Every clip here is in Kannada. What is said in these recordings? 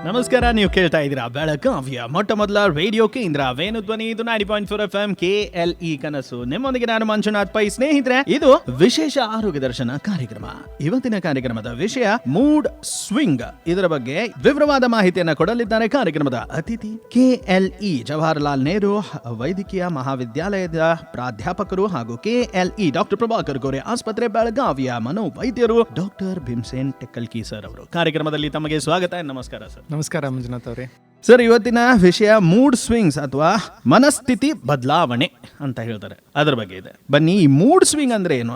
ನಮಸ್ಕಾರ, ನೀವು ಕೇಳ್ತಾ ಇದ್ದೀರಾ ಬೆಳಗಾವಿಯ ಮೊಟ್ಟ ಮೊದಲ ರೇಡಿಯೋ ಕೇಂದ್ರ ವೇಣುಧ್ವನಿ. ಇದು 90.4 FM KLE ಕನಸು. ನಿಮ್ಮೊಂದಿಗೆ ನಾನು ಮಂಜುನಾಥ್ ಪೈ. ಸ್ನೇಹಿತರೆ, ಇದು ವಿಶೇಷ ಆರೋಗ್ಯ ದರ್ಶನ ಕಾರ್ಯಕ್ರಮ. ಇವತ್ತಿನ ಕಾರ್ಯಕ್ರಮದ ವಿಷಯ ಮೂಡ್ ಸ್ವಿಂಗ್. ಇದರ ಬಗ್ಗೆ ವಿವರವಾದ ಮಾಹಿತಿಯನ್ನು ಕೊಡಲಿದ್ದಾರೆ ಕಾರ್ಯಕ್ರಮದ ಅತಿಥಿ KLE ಜವಾಹರಲಾಲ್ ನೆಹರು ವೈದ್ಯಕೀಯ ಮಹಾವಿದ್ಯಾಲಯದ ಪ್ರಾಧ್ಯಾಪಕರು ಹಾಗೂ KLE ಡಾಕ್ಟರ್ ಪ್ರಭಾಕರ್ ಗೋರೆ ಆಸ್ಪತ್ರೆ ಬೆಳಗಾವಿಯ ಮನೋವೈದ್ಯರು ಡಾಕ್ಟರ್ ಭೀಮಸೇನ್ ಟೆಕ್ಕಲ್ಕಿ ಸರ್ ಅವರು. ಕಾರ್ಯಕ್ರಮದಲ್ಲಿ ತಮಗೆ ಸ್ವಾಗತ. ನಮಸ್ಕಾರ ಸರ್. ನಮಸ್ಕಾರ ಮಂಜುನಾಥ್ ಅವರೇ. ಸರ್, ಇವತ್ತಿನ ವಿಷಯ ಮೂಡ್ ಸ್ವಿಂಗ್ಸ್ ಅಥವಾ ಮನಸ್ಥಿತಿ ಬದಲಾವಣೆ ಅಂತ ಹೇಳ್ತಾರೆ, ಅದರ ಬಗ್ಗೆ ಇದೆ. ಬನ್ನಿ, ಈ ಮೂಡ್ ಸ್ವಿಂಗ್ ಅಂದ್ರೆ ಏನು,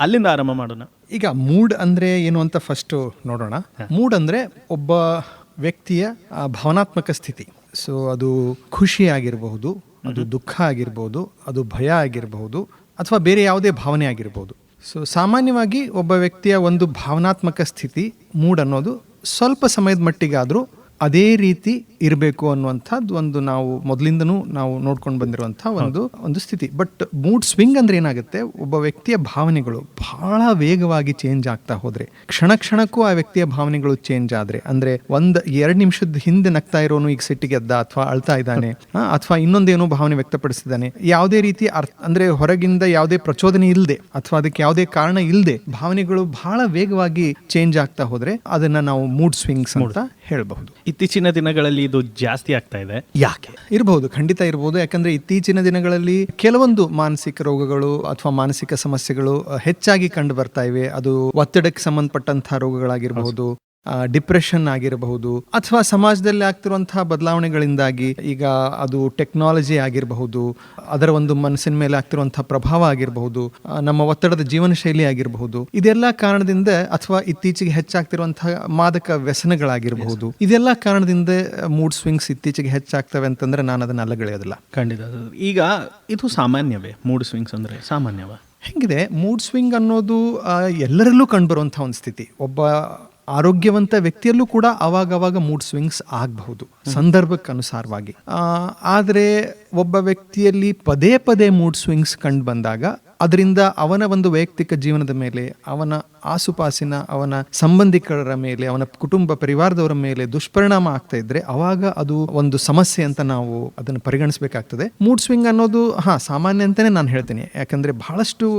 ಅಲ್ಲಿಂದ ಆರಂಭ ಮಾಡೋಣ. ಈಗ ಮೂಡ್ ಅಂದ್ರೆ ಏನು ಅಂತ ಫಸ್ಟ್ ನೋಡೋಣ. ಮೂಡ್ ಅಂದ್ರೆ ಒಬ್ಬ ವ್ಯಕ್ತಿಯ ಭಾವನಾತ್ಮಕ ಸ್ಥಿತಿ. ಸೊ ಅದು ಖುಷಿ ಆಗಿರಬಹುದು, ಅದು ದುಃಖ ಆಗಿರಬಹುದು, ಅದು ಭಯ ಆಗಿರಬಹುದು, ಅಥವಾ ಬೇರೆ ಯಾವುದೇ ಭಾವನೆ ಆಗಿರಬಹುದು. ಸೊ ಸಾಮಾನ್ಯವಾಗಿ ಒಬ್ಬ ವ್ಯಕ್ತಿಯ ಒಂದು ಭಾವನಾತ್ಮಕ ಸ್ಥಿತಿ ಮೂಡ್ ಅನ್ನೋದು ಸ್ವಲ್ಪ ಸಮಯದ ಮಟ್ಟಿಗಾದರೂ ಅದೇ ರೀತಿ ಇರಬೇಕು ಅನ್ನುವಂಥದ್ದು ಒಂದು ನಾವು ಮೊದಲಿಂದನೂ ನಾವು ನೋಡ್ಕೊಂಡು ಬಂದಿರುವಂಥ ಒಂದು ಸ್ಥಿತಿ. ಬಟ್ ಮೂಡ್ ಸ್ವಿಂಗ್ ಅಂದ್ರೆ ಏನಾಗುತ್ತೆ, ಒಬ್ಬ ವ್ಯಕ್ತಿಯ ಭಾವನೆಗಳು ಬಹಳ ವೇಗವಾಗಿ ಚೇಂಜ್ ಆಗ್ತಾ ಹೋದ್ರೆ, ಕ್ಷಣಕ್ಕೂ ಆ ವ್ಯಕ್ತಿಯ ಭಾವನೆಗಳು ಚೇಂಜ್ ಆದ್ರೆ, ಅಂದ್ರೆ 1-2 ನಿಮಿಷದ ಹಿಂದೆ ನಗ್ತಾ ಇರೋನು ಈಗ ಸಿಟ್ಟಿಗೆದ್ದ ಅಥವಾ ಅಳ್ತಾ ಇದ್ದಾನೆ, ಅಥವಾ ಇನ್ನೊಂದೇನೋ ಭಾವನೆ ವ್ಯಕ್ತಪಡಿಸಿದ್ದಾನೆ, ಯಾವುದೇ ರೀತಿ ಅಂದ್ರೆ ಹೊರಗಿಂದ ಯಾವುದೇ ಪ್ರಚೋದನೆ ಇಲ್ಲದೆ ಅಥವಾ ಅದಕ್ಕೆ ಯಾವುದೇ ಕಾರಣ ಇಲ್ಲದೆ ಭಾವನೆಗಳು ಬಹಳ ವೇಗವಾಗಿ ಚೇಂಜ್ ಆಗ್ತಾ ಹೋದ್ರೆ ಅದನ್ನ ನಾವು ಮೂಡ್ ಸ್ವಿಂಗ್ಸ್ ಅಂತ ಹೇಳಬಹುದು. ಇತ್ತೀಚಿನ ದಿನಗಳಲ್ಲಿ ಇದು ಜಾಸ್ತಿ ಆಗ್ತಾ ಇದೆ. ಯಾಕೆ ಇರಬಹುದು? ಖಂಡಿತ ಇರಬಹುದು. ಯಾಕಂದ್ರೆ ಇತ್ತೀಚಿನ ದಿನಗಳಲ್ಲಿ ಕೆಲವೊಂದು ಮಾನಸಿಕ ರೋಗಗಳು ಅಥವಾ ಮಾನಸಿಕ ಸಮಸ್ಯೆಗಳು ಹೆಚ್ಚಾಗಿ ಕಂಡು ಬರ್ತಾ ಇವೆ. ಅದು ಒತ್ತಡಕ್ಕೆ ಸಂಬಂಧಪಟ್ಟಂತಹ ರೋಗಗಳಾಗಿರಬಹುದು, ಡಿಪ್ರೆಷನ್ ಆಗಿರಬಹುದು, ಅಥವಾ ಸಮಾಜದಲ್ಲಿ ಆಗ್ತಿರುವಂತಹ ಬದಲಾವಣೆಗಳಿಂದಾಗಿ, ಈಗ ಅದು ಟೆಕ್ನಾಲಜಿ ಆಗಿರಬಹುದು, ಅದರ ಒಂದು ಮನಸ್ಸಿನ ಮೇಲೆ ಆಗ್ತಿರುವಂತಹ ಪ್ರಭಾವ ಆಗಿರಬಹುದು, ನಮ್ಮ ಒತ್ತಡದ ಜೀವನ ಶೈಲಿ ಆಗಿರಬಹುದು, ಇದೆಲ್ಲ ಕಾರಣದಿಂದ, ಅಥವಾ ಇತ್ತೀಚೆಗೆ ಹೆಚ್ಚಾಗ್ತಿರುವಂತಹ ಮಾದಕ ವ್ಯಸನಗಳಾಗಿರಬಹುದು, ಇದೆಲ್ಲ ಕಾರಣದಿಂದ ಮೂಡ್ ಸ್ವಿಂಗ್ಸ್ ಇತ್ತೀಚೆಗೆ ಹೆಚ್ಚಾಗ್ತವೆ ಅಂತಂದ್ರೆ ನಾನು ಅದನ್ನ ಅಲ್ಲಗಳೆಯೋದಿಲ್ಲ. ಖಂಡಿತ. ಈಗ ಇದು ಸಾಮಾನ್ಯವೇ? ಮೂಡ್ ಸ್ವಿಂಗ್ಸ್ ಅಂದ್ರೆ ಸಾಮಾನ್ಯವ? ಹೆಂಗಿದೆ, ಮೂಡ್ ಸ್ವಿಂಗ್ ಅನ್ನೋದು ಎಲ್ಲರಲ್ಲೂ ಕಂಡುಬರುವಂತಹ ಒಂದು ಸ್ಥಿತಿ. ಒಬ್ಬ ಆರೋಗ್ಯವಂತ ವ್ಯಕ್ತಿಯಲ್ಲೂ ಕೂಡ ಅವಾಗವಾಗ ಮೂಡ್ ಸ್ವಿಂಗ್ಸ್ ಆಗಬಹುದು ಸಂದರ್ಭಕ್ಕೆ ಅನುಸಾರವಾಗಿ. ಆದರೆ ಒಬ್ಬ ವ್ಯಕ್ತಿಯಲ್ಲಿ ಪದೇ ಪದೇ ಮೂಡ್ ಸ್ವಿಂಗ್ಸ್ ಕಂಡು ಬಂದಾಗ ಅದರಿಂದ ಅವನ ಒಂದು ವೈಯಕ್ತಿಕ ಜೀವನದ ಮೇಲೆ, ಅವನ ಆಸುಪಾಸಿನ, ಅವನ ಸಂಬಂಧಿಕರ ಮೇಲೆ, ಅವನ ಕುಟುಂಬ ಪರಿವಾರದವರ ಮೇಲೆ ದುಷ್ಪರಿಣಾಮ ಆಗ್ತಾ ಇದ್ರೆ ಅವಾಗ ಅದು ಒಂದು ಸಮಸ್ಯೆ ಅಂತ ನಾವು ಅದನ್ನು ಪರಿಗಣಿಸಬೇಕಾಗ್ತದೆ. ಮೂಡ್ ಸ್ವಿಂಗ್ ಅನ್ನೋದು ಸಾಮಾನ್ಯ ಅಂತಾನೆ ನಾನು ಹೇಳ್ತೀನಿ. ಯಾಕಂದ್ರೆ ಬಹಳಷ್ಟು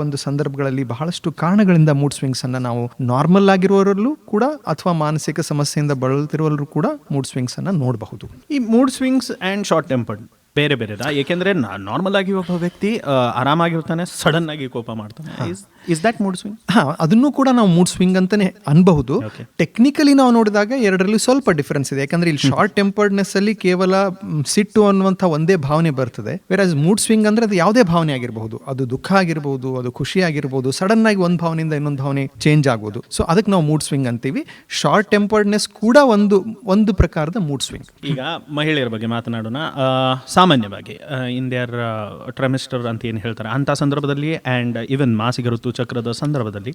ಒಂದು ಸಂದರ್ಭಗಳಲ್ಲಿ ಬಹಳಷ್ಟು ಕಾರಣಗಳಿಂದ ಮೂಡ್ ಸ್ವಿಂಗ್ಸ್ ಅನ್ನ ನಾವು ನಾರ್ಮಲ್ ಆಗಿರುವವರಲ್ಲೂ ಕೂಡ ಅಥವಾ ಮಾನಸಿಕ ಸಮಸ್ಯೆಯಿಂದ ಬಳಲ್ತಿರುವಲ್ಲರೂ ಕೂಡ ಮೂಡ್ ಸ್ವಿಂಗ್ಸ್ ಅನ್ನ ನೋಡಬಹುದು. ಈ mood swings and short tempered ಬೇರೆ ಬೇರೆದಾ? ಏಕೆಂದ್ರೆ ನಾರ್ಮಲ್ ಆಗಿ ಒಬ್ಬ ವ್ಯಕ್ತಿ ಆರಾಮಾಗಿರ್ತಾನೆ, ಸಡನ್ ಆಗಿ ಕೋಪ ಮಾಡ್ತಾನೆ. Is that mood swing? ಅದನ್ನು ಕೂಡ ನಾವು ಮೂಡ್ ಸ್ವಿಂಗ್ ಅಂತಾನೆ ಅನ್ಬಹುದು. ಟೆಕ್ನಿಕಲಿ ನಾವು ನೋಡಿದಾಗ ಎರಡರಲ್ಲಿ ಸ್ವಲ್ಪ ಡಿಫರೆನ್ಸ್ ಇದೆ. ಯಾಕಂದ್ರೆ ಇಲ್ಲಿ ಶಾರ್ಟ್ ಟೆಂಪರ್ಡ್ನೆಸ್ ಅಲ್ಲಿ ಕೇವಲ ಸಿಟ್ಟು ಅನ್ನುವಂಥ ಒಂದೇ ಭಾವನೆ ಬರ್ತದೆ. ವೇರಾಸ್ ಮೂಡ್ ಸ್ವಿಂಗ್ ಅಂದ್ರೆ ಅದು ಯಾವುದೇ ಭಾವನೆ ಆಗಿರಬಹುದು, ಅದು ದುಃಖ ಆಗಿರಬಹುದು, ಅದು ಖುಷಿ ಆಗಿರಬಹುದು, ಸಡನ್ ಆಗಿ ಒಂದು ಭಾವನೆಯಿಂದ ಇನ್ನೊಂದು ಭಾವನೆ ಚೇಂಜ್ ಆಗೋದು. ಸೊ ಅದಕ್ಕೆ ನಾವು ಮೂಡ್ ಸ್ವಿಂಗ್ ಅಂತೀವಿ. ಶಾರ್ಟ್ ಟೆಂಪರ್ಡ್ನೆಸ್ ಕೂಡ ಒಂದು ಪ್ರಕಾರದ ಮೂಡ್ ಸ್ವಿಂಗ್. ಈಗ ಮಹಿಳೆಯರ ಬಗ್ಗೆ ಮಾತನಾಡೋಣ. ಸಾಮಾನ್ಯವಾಗಿ ಇನ್ ದೇರ್ ಟ್ರೈಮೆಸ್ಟರ್ ಅಂತ ಏನು ಹೇಳ್ತಾರೆ, ಅಂತ ಸಂದರ್ಭದಲ್ಲಿ ಅಂಡ್ ಈವನ್ ಮಾಸಿಕ ಋತು ಚಕ್ರದ ಸಂದರ್ಭದಲ್ಲಿ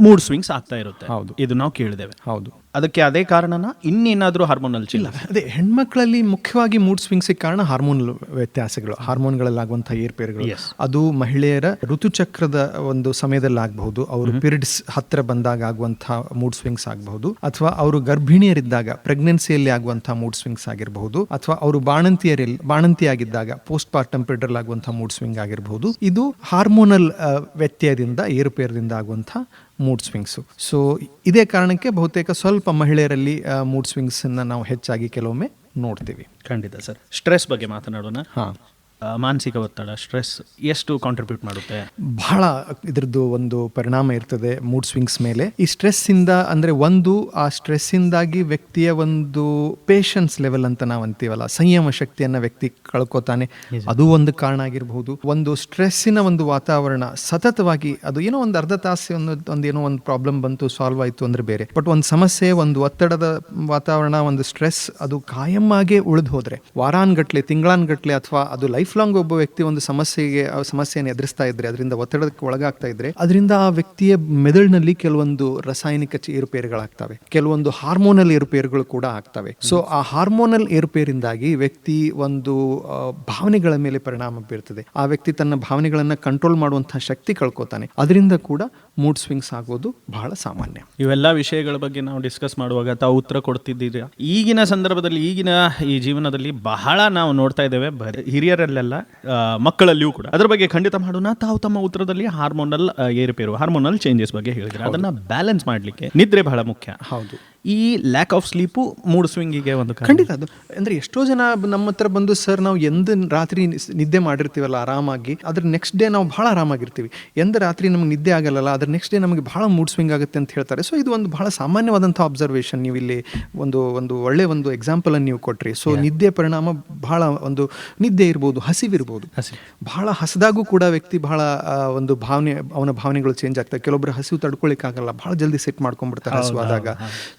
ಮೂಡ್ ಸ್ವಿಂಗ್ಸ್ ಆಗ್ತಾ ಇರುತ್ತೆ. ಹೌದು, ಇದು ನಾವು ಕೇಳಿದ್ದೇವೆ. ಹೌದು. ಅದಕ್ಕೆ ಅದೇ ಕಾರಣನ ಇನ್ನೇನಾದ್ರೂ ಹಾರ್ಮೋನಲ್ ಇಲ್ಲ? ಅದೇ ಹೆಣ್ಮಕ್ಳಲ್ಲಿ ಮುಖ್ಯವಾಗಿ ಮೂಡ್ ಸ್ವಿಂಗ್ಸ್ ಕಾರಣ ಹಾರ್ಮೋನಲ್ ವ್ಯತ್ಯಾಸಗಳು, ಹಾರ್ಮೋನ್ಗಳಲ್ಲಾಗುವಂತಹ ಏರ್ಪೇರುಗಳು. ಅದು ಮಹಿಳೆಯರ ಋತುಚಕ್ರದ ಒಂದು ಸಮಯದಲ್ಲಿ ಆಗಬಹುದು, ಅವರು ಪೀರಿಯಡ್ಸ್ ಹತ್ತಿರ ಬಂದಾಗ ಆಗುವಂತಹ ಮೂಡ್ ಸ್ವಿಂಗ್ಸ್ ಆಗಬಹುದು, ಅಥವಾ ಅವರು ಗರ್ಭಿಣಿಯರಿದ್ದಾಗ ಪ್ರೆಗ್ನೆನ್ಸಿಯಲ್ಲಿ ಆಗುವಂತಹ ಮೂಡ್ ಸ್ವಿಂಗ್ಸ್ ಆಗಿರಬಹುದು, ಅಥವಾ ಅವರು ಬಾಣಂತಿಯಾಗಿದ್ದಾಗ ಪೋಸ್ಟ್ ಪಾರ್ಟಮ್ ಪೀರಿಯಡ್ ಆಗುವಂತಹ ಮೂಡ್ ಸ್ವಿಂಗ್ ಆಗಿರಬಹುದು. ಇದು ಹಾರ್ಮೋನಲ್ ವ್ಯತ್ಯಯದಿಂದ, ಏರುಪೇರದಿಂದ ಆಗುವಂತಹ ಮೂಡ್ ಸ್ವಿಂಗ್ಸು. ಸೊ ಇದೇ ಕಾರಣಕ್ಕೆ ಬಹುತೇಕ ಸ್ವಲ್ಪ ಮಹಿಳೆಯರಲ್ಲಿ ಮೂಡ್ ಸ್ವಿಂಗ್ಸ್ ನಾವು ಹೆಚ್ಚಾಗಿ ಕೆಲವೊಮ್ಮೆ ನೋಡ್ತೀವಿ. ಖಂಡಿತ ಸರ್. ಸ್ಟ್ರೆಸ್ ಬಗ್ಗೆ ಮಾತನಾಡೋಣ. ಮಾನಸಿಕ ಒತ್ತಡ, ಸ್ಟ್ರೆಸ್ ಎಷ್ಟು ಕಾಂಟ್ರಿಬ್ಯೂಟ್ ಮಾಡುತ್ತೆ? ಬಹಳ ಇದ್ರದ್ದು ಒಂದು ಪರಿಣಾಮ ಇರ್ತದೆ ಮೂಡ್ ಸ್ವಿಂಗ್ಸ್ ಮೇಲೆ. ಈ ಸ್ಟ್ರೆಸ್ ಇಂದ ಅಂದ್ರೆ ಆ ಸ್ಟ್ರೆಸ್ ಇಂದಾಗಿ ವ್ಯಕ್ತಿಯ ಒಂದು ಪೇಷನ್ಸ್ ಲೆವೆಲ್ ಅಂತ ನಾವು ಅಂತೀವಲ್ಲ, ಸಂಯಮ ಶಕ್ತಿಯನ್ನ ವ್ಯಕ್ತಿ ಕಳ್ಕೊತಾನೆ, ಅದು ಒಂದು ಕಾರಣ ಆಗಿರಬಹುದು. ಒಂದು ಸ್ಟ್ರೆಸ್ಸಿನ ಒಂದು ವಾತಾವರಣ ಸತತವಾಗಿ, ಅದು ಏನೋ ಒಂದು ಅರ್ಧ ತಾಸು ಏನೋ ಒಂದು ಪ್ರಾಬ್ಲಮ್ ಬಂತು, ಸಾಲ್ವ್ ಆಯ್ತು ಅಂದ್ರೆ ಬೇರೆ. ಬಟ್ ಒಂದು ಸಮಸ್ಯೆ, ಒಂದು ಒತ್ತಡದ ವಾತಾವರಣ, ಒಂದು ಸ್ಟ್ರೆಸ್ ಅದು ಕಾಯಂ ಆಗೇ ಉಳಿದು ಹೋದ್ರೆ, ವಾರಾನ್ಗಟ್ಲೆ, ತಿಂಗಳಾನ್ಗಟ್ಲೆ, ಅಥವಾ ಅದು ಲೈಫ್ ಲಾಂಗ್ ಒಬ್ಬ ವ್ಯಕ್ತಿ ಒಂದು ಸಮಸ್ಯೆಯನ್ನು ಎದುರಿಸ್ತಾ ಇದ್ರೆ, ಅದರಿಂದ ಒತ್ತಡಕ್ಕೆ ಒಳಗಾಗ್ತಾ ಇದ್ರೆ, ಅದರಿಂದ ಆ ವ್ಯಕ್ತಿಯ ಮೆದುಳಿನಲ್ಲಿ ಕೆಲವೊಂದು ರಾಸಾಯನಿಕ ಏರುಪೇರುಗಳಾಗ್ತವೆ, ಕೆಲವೊಂದು ಹಾರ್ಮೋನಲ್ ಏರುಪೇರುಗಳು ಕೂಡ ಆಗ್ತವೆ. ಸೊ ಆ ಹಾರ್ಮೋನಲ್ ಏರುಪೇರಿಂದಾಗಿ ವ್ಯಕ್ತಿ ಒಂದು ಭಾವನೆಗಳ ಮೇಲೆ ಪರಿಣಾಮ ಬೀರ್ತದೆ. ಆ ವ್ಯಕ್ತಿ ತನ್ನ ಭಾವನೆಗಳನ್ನ ಕಂಟ್ರೋಲ್ ಮಾಡುವಂತಹ ಶಕ್ತಿ ಕಳ್ಕೊತಾನೆ. ಅದರಿಂದ ಕೂಡ ಮೂಡ್ ಸ್ವಿಂಗ್ಸ್ ಆಗೋದು ಬಹಳ ಸಾಮಾನ್ಯ. ಇವೆಲ್ಲ ವಿಷಯಗಳ ಬಗ್ಗೆ ನಾವು ಡಿಸ್ಕಸ್ ಮಾಡುವಾಗ ತಾವು ಉತ್ತರ ಕೊಡ್ತಿದ್ದೀರಿ. ಈಗಿನ ಸಂದರ್ಭದಲ್ಲಿ, ಈಗಿನ ಈ ಜೀವನದಲ್ಲಿ ಬಹಳ ನಾವು ನೋಡ್ತಾ ಇದ್ದೇವೆ, ಹಿರಿಯರಲ್ಲೆಲ್ಲ ಮಕ್ಕಳಲ್ಲಿಯೂ ಕೂಡ. ಅದ್ರ ಬಗ್ಗೆ ಖಂಡಿತ ಮಾಡೋಣ. ತಾವು ತಮ್ಮ ಉತ್ತರದಲ್ಲಿ ಹಾರ್ಮೋನಲ್ ಏರುಪೇರು, ಹಾರ್ಮೋನಲ್ ಚೇಂಜಸ್ ಬಗ್ಗೆ ಹೇಳಿದ್ರೆ, ಅದನ್ನ ಬ್ಯಾಲೆನ್ಸ್ ಮಾಡಲಿಕ್ಕೆ ನಿದ್ರೆ ಬಹಳ ಮುಖ್ಯ. ಹೌದು. ಈ ಲ್ಯಾಕ್ ಆಫ್ ಸ್ಲೀಪು ಮೂಡ್ ಸ್ವಿಂಗಿಗೆ ಒಂದು ಖಂಡಿತ. ಅದು ಅಂದರೆ ಎಷ್ಟೋ ಜನ ನಮ್ಮ ಹತ್ರ ಬಂದು, ಸರ್ ನಾವು ಎಂದು ರಾತ್ರಿ ನಿದ್ದೆ ಮಾಡಿರ್ತೀವಲ್ಲ ಆರಾಮಾಗಿ, ಅದ್ರ ನೆಕ್ಸ್ಟ್ ಡೇ ನಾವು ಭಾಳ ಆರಾಮಾಗಿರ್ತೀವಿ, ಎಂದು ರಾತ್ರಿ ನಮ್ಗೆ ನಿದ್ದೆ ಆಗಲ್ಲ, ಅದ್ರ ನೆಕ್ಸ್ಟ್ ಡೇ ನಮಗೆ ಭಾಳ ಮೂಡ್ ಸ್ವಿಂಗ್ ಆಗುತ್ತೆ ಅಂತ ಹೇಳ್ತಾರೆ. ಸೊ ಇದು ಒಂದು ಬಹಳ ಸಾಮಾನ್ಯವಾದಂಥ ಅಬ್ಸರ್ವೇಷನ್. ನೀವು ಇಲ್ಲಿ ಒಂದು ಒಳ್ಳೆ ಒಂದು ಎಕ್ಸಾಂಪಲನ್ನು ನೀವು ಕೊಟ್ರಿ. ಸೊ ನಿದ್ದೆ ಪರಿಣಾಮ ಬಹಳ, ಒಂದು ನಿದ್ದೆ ಇರ್ಬೋದು, ಹಸಿವಿರ್ಬೋದು. ಬಹಳ ಹಸಿದಾಗೂ ಕೂಡ ವ್ಯಕ್ತಿ ಬಹಳ ಒಂದು ಅವನ ಭಾವನೆಗಳು ಚೇಂಜ್ ಆಗ್ತವೆ. ಕೆಲವೊಬ್ಬರು ಹಸಿವು ತಡ್ಕೊಳ್ಳಿಕ್ಕಾಗಲ್ಲ, ಬಹಳ ಜಲ್ದಿ ಸೆಟ್ ಮಾಡ್ಕೊಂಡ್ಬಿಡ್ತಾರೆ ಹಸಿವಾದಾಗ.